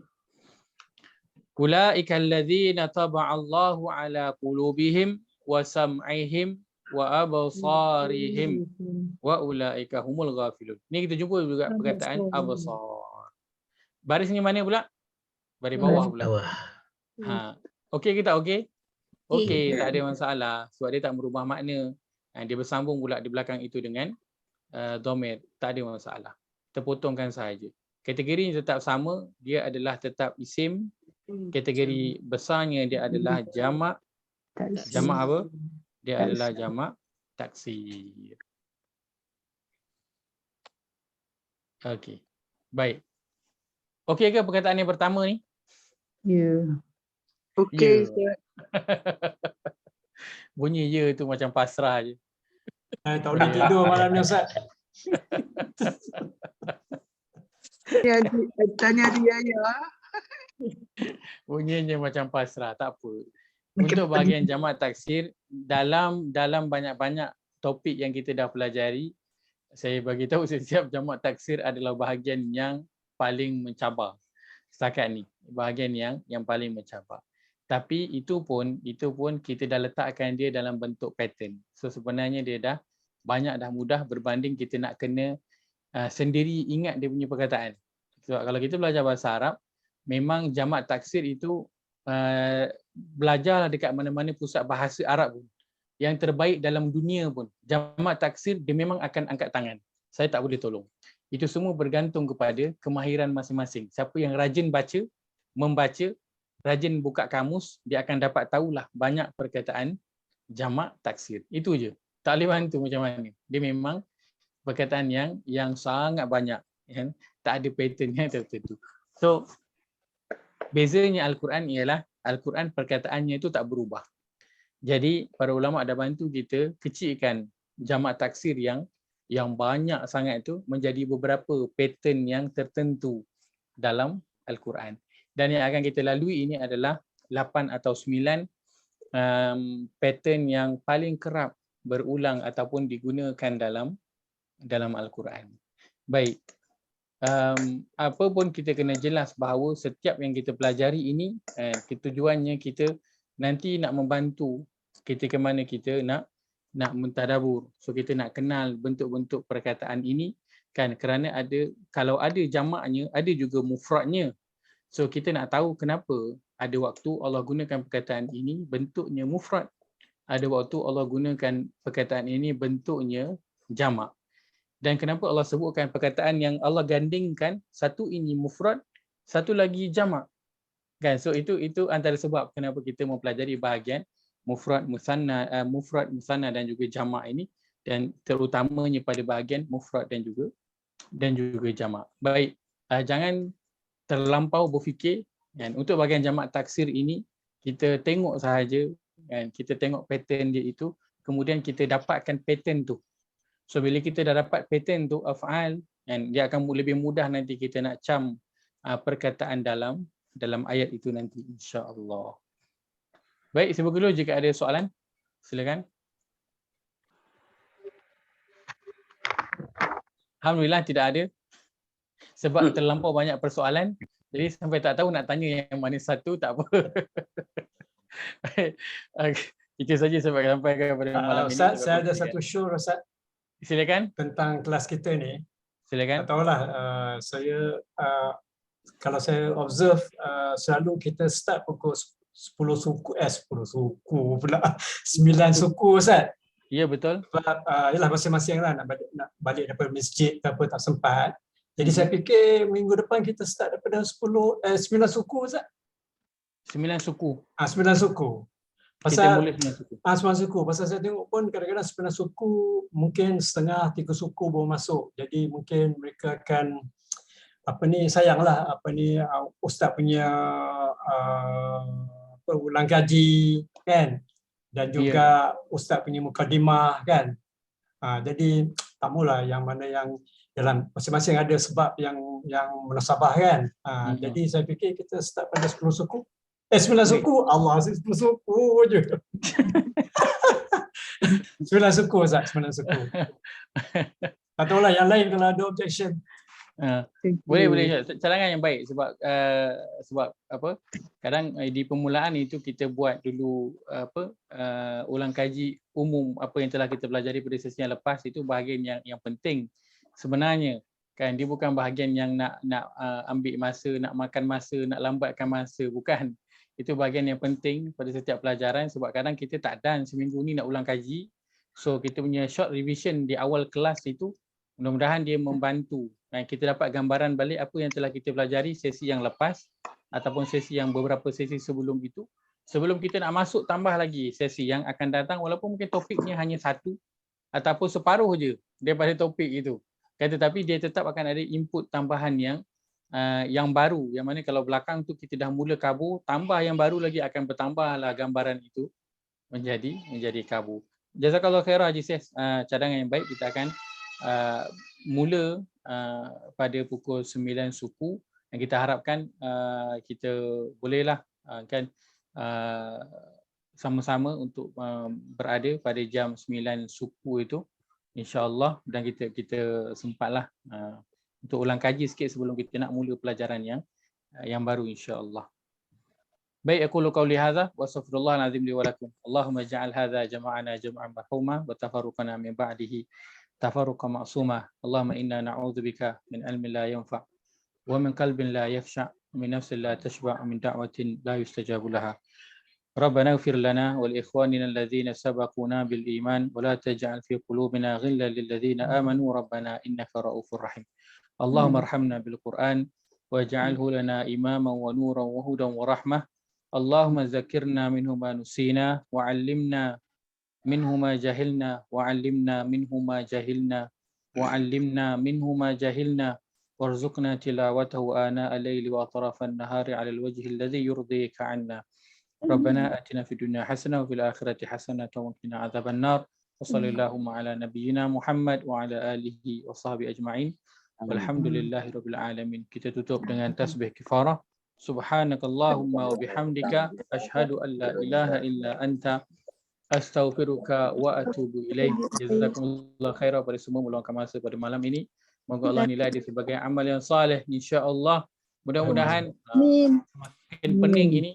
[SPEAKER 1] Ulaika alladzina taba'allahu ala qulubihim wa sam'ihim wa absarihim wa ulaika humul ghafilun. Ni kita jumpa juga perkataan absar. Baris ni mana pula? Baris bawah pula. Okey ke tak okey? Okey, tak ada masalah. Sebab dia tak merubah makna. Dia bersambung pula di belakang itu dengan dhamir. Tak ada masalah. Terpotongkan sahaja. Kategorinya tetap sama. Dia adalah tetap isim. Kategori besarnya dia adalah jamak. Jamak apa? Dia adalah jamak taksir. Okey. Baik. Okey ke perkataan yang pertama ni?
[SPEAKER 2] Ya.
[SPEAKER 3] Okey.
[SPEAKER 1] Bunyi ya tu macam pasrah je.
[SPEAKER 4] Tak boleh tidur malam ni Ustaz.
[SPEAKER 3] Tanya dia ya.
[SPEAKER 1] Bunyinya macam pasrah, tak apa. Untuk bahagian jamak taksir, dalam banyak-banyak topik yang kita dah pelajari, saya bagi tahu setiap jamak taksir adalah bahagian yang paling mencabar setakat ni. Bahagian yang paling mencabar. Tapi itu pun kita dah letakkan dia dalam bentuk pattern. So sebenarnya dia dah mudah berbanding kita nak kena sendiri ingat dia punya perkataan. So kalau kita belajar bahasa Arab, memang jamak taksir itu belajarlah dekat mana-mana pusat bahasa Arab pun. Yang terbaik dalam dunia pun. Jamak taksir dia memang akan angkat tangan. Saya tak boleh tolong. Itu semua bergantung kepada kemahiran masing-masing. Siapa yang rajin membaca, rajin buka kamus, dia akan dapat tahulah banyak perkataan jamak taksir. Itu je. Tak boleh bantu macam mana. Dia memang perkataan yang sangat banyak. Kan? Tak ada patternnya tertentu. So, bezanya Al-Quran ialah Al-Quran perkataannya itu tak berubah. Jadi para ulama ada bantu kita kecilkan jamak taksir yang banyak sangat itu menjadi beberapa pattern yang tertentu dalam Al-Quran. Dan yang akan kita lalui ini adalah 8 atau 9 pattern yang paling kerap berulang ataupun digunakan dalam Al-Quran. Baik. Apa pun kita kena jelas bahawa setiap yang kita pelajari ini tujuannya kita nanti nak membantu kita ke mana kita nak mentadabur. So kita nak kenal bentuk-bentuk perkataan ini kan, kerana kalau ada jamaknya, ada juga mufradnya. So kita nak tahu kenapa ada waktu Allah gunakan perkataan ini bentuknya mufrad, ada waktu Allah gunakan perkataan ini bentuknya jamak. Dan kenapa Allah sebutkan perkataan yang Allah gandingkan, satu ini mufrad, satu lagi jamak. Kan? So itu antara sebab kenapa kita mempelajari bahagian mufrad, musanna dan juga jamak ini, dan terutamanya pada bahagian mufrad dan juga jamak. Baik, jangan terlampau berfikir, kan? Untuk bahagian jamak taksir ini kita tengok sahaja, kan? Kita tengok pattern dia itu, kemudian kita dapatkan pattern tu. So bila kita dah dapat pattern tu af'al, kan, dia akan lebih mudah nanti kita nak cam perkataan dalam ayat itu nanti, insya-Allah. Baik, sebelum dulu jika ada soalan, silakan. Alhamdulillah tidak ada. Sebab terlampau banyak persoalan, jadi sampai tak tahu nak tanya yang mana satu, tak apa. Itu saja sampai kepada malam ini.
[SPEAKER 4] Ustaz, saya ada satu show, Ustaz.
[SPEAKER 1] Silakan.
[SPEAKER 4] Tentang kelas kita ni.
[SPEAKER 1] Silakan.
[SPEAKER 4] Tak tahulah, saya kalau saya observe, selalu kita start pukul 10 suku pula 9 suku, Ustaz.
[SPEAKER 1] Ya, betul.
[SPEAKER 4] Sebab yalah masing-masing lah nak balik daripada masjid ke apa, tak sempat. Jadi saya fikir minggu depan kita start daripada 9 suku, Ustaz.
[SPEAKER 1] 9 suku.
[SPEAKER 4] 9 suku.
[SPEAKER 1] Kita boleh 9 suku.
[SPEAKER 4] 9 suku. Pasal saya tengok pun kadang-kadang 9 suku mungkin setengah 3 suku baru masuk. Jadi mungkin mereka akan sayanglah ustaz punya ulang kaji, kan, dan juga ustaz punya mukadimah, kan. Jadi tamulah yang mana yang dalam masing-masing ada sebab yang munasabah, kan. Jadi saya fikir kita start pada 10 suku. 9 suku. Allah, 10 suku je. 9 suku, Ustaz, 9 suku. Tak tahulah yang lain kalau ada objection.
[SPEAKER 1] Boleh cadangan yang baik, sebab apa, kadang di permulaan itu kita buat dulu ulang kaji umum apa yang telah kita pelajari pada sesi yang lepas. Itu bahagian yang penting sebenarnya, kan. Dia bukan bahagian yang nak ambil masa, nak makan masa, nak lambatkan masa, bukan. Itu bahagian yang penting pada setiap pelajaran, sebab kadang kita tak dan seminggu ni nak ulang kaji. So kita punya short revision di awal kelas itu mudah-mudahan dia membantu, dan kita dapat gambaran balik apa yang telah kita pelajari sesi yang lepas ataupun sesi yang beberapa sesi sebelum itu, sebelum kita nak masuk tambah lagi sesi yang akan datang, walaupun mungkin topiknya hanya satu ataupun separuh je daripada topik itu, kan, tetapi dia tetap akan ada input tambahan yang baru, yang mana kalau belakang tu kita dah mula kabur, tambah yang baru lagi akan bertambahlah gambaran itu menjadi kabur. Jazakallah khairah Haji Ses, cadangan yang baik. Kita akan mula pada pukul 9 suku, dan kita harapkan kita bolehlah kan sama-sama untuk berada pada jam 9 suku itu, insya-Allah, dan kita sempatlah untuk ulang kaji sikit sebelum kita nak mula pelajaran yang baru, insya-Allah. Baik, aku qauli hadza wa astaghfirullahal azim li wa lakum. Allahumma ja'al hadza jama'ana jam'an marhuma wa tafarruqana min ba'dihi tafarruqan ma'suma. Allahumma inna na'udzubika min ilmin la yanfa' wa min qalbin la yakhsha' wa min nafsin la tashba' wa min da'watin la yustajabu laha. Rabbana ighfir lana wa li ikhwanina alladhina sabaquna bil iman wa la taj'al fi qulubina ghillan lil ladzina amanu rabbana innaka ra'ufur rahim. Allahumma arhamna bil Qur'an waj'alhu lana imaman wa nuran wa hudan wa rahmah. Allahumma zakirna minhu ma nusina wa 'allimna minhu ma jahilna wa 'allimna minhu ma jahilna wa 'allimna minhu ma jahilna warzuqna tilawatahu ana al-laili wa atrafan nahari 'ala al-wajhi alladhi yurdika 'anna. Rabbana atina fid dunya hasanah wa fil akhirati hasanah wa qina adzaban nar. Wa sallallahu ala nabiyyina Muhammad wa ala alihi wa sahbihi ajma'in. Walhamdulillahirabbil alamin. Kita tutup dengan tasbih kifarah. Subhanakallahumma wa bihamdika asyhadu an la ilaha illa anta astaghfiruka wa atubu ilaik. Jazakumullah khairan pada semua meluangkan masa pada malam ini. Moga Allah nilai dia sebagai amal yang soleh, insya-Allah. Mudah-mudahan semakin pening ini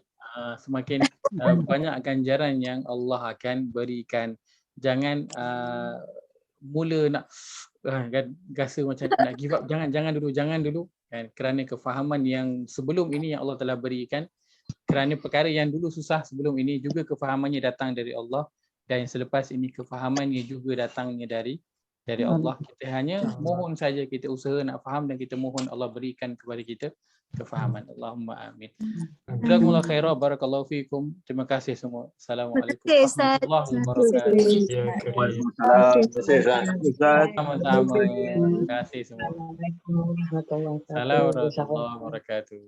[SPEAKER 1] semakin banyak ganjaran yang Allah akan berikan. Jangan mula nak rasa macam nak give up. Jangan dulu. kan, kerana kefahaman yang sebelum ini yang Allah telah berikan, kerana perkara yang dulu susah sebelum ini juga kefahamannya datang dari Allah, dan yang selepas ini kefahamannya juga datangnya dari Allah. Kita hanya mohon saja, kita usaha nak faham dan kita mohon Allah berikan kepada kita kefahaman. Allahumma amin. Jazakumullah khairan, barakallahu fikum. Terima kasih semua. Assalamualaikum warahmatullahi wabarakatuh. Sama-sama. Terima kasih semua. Assalamualaikum warahmatullahi wabarakatuh.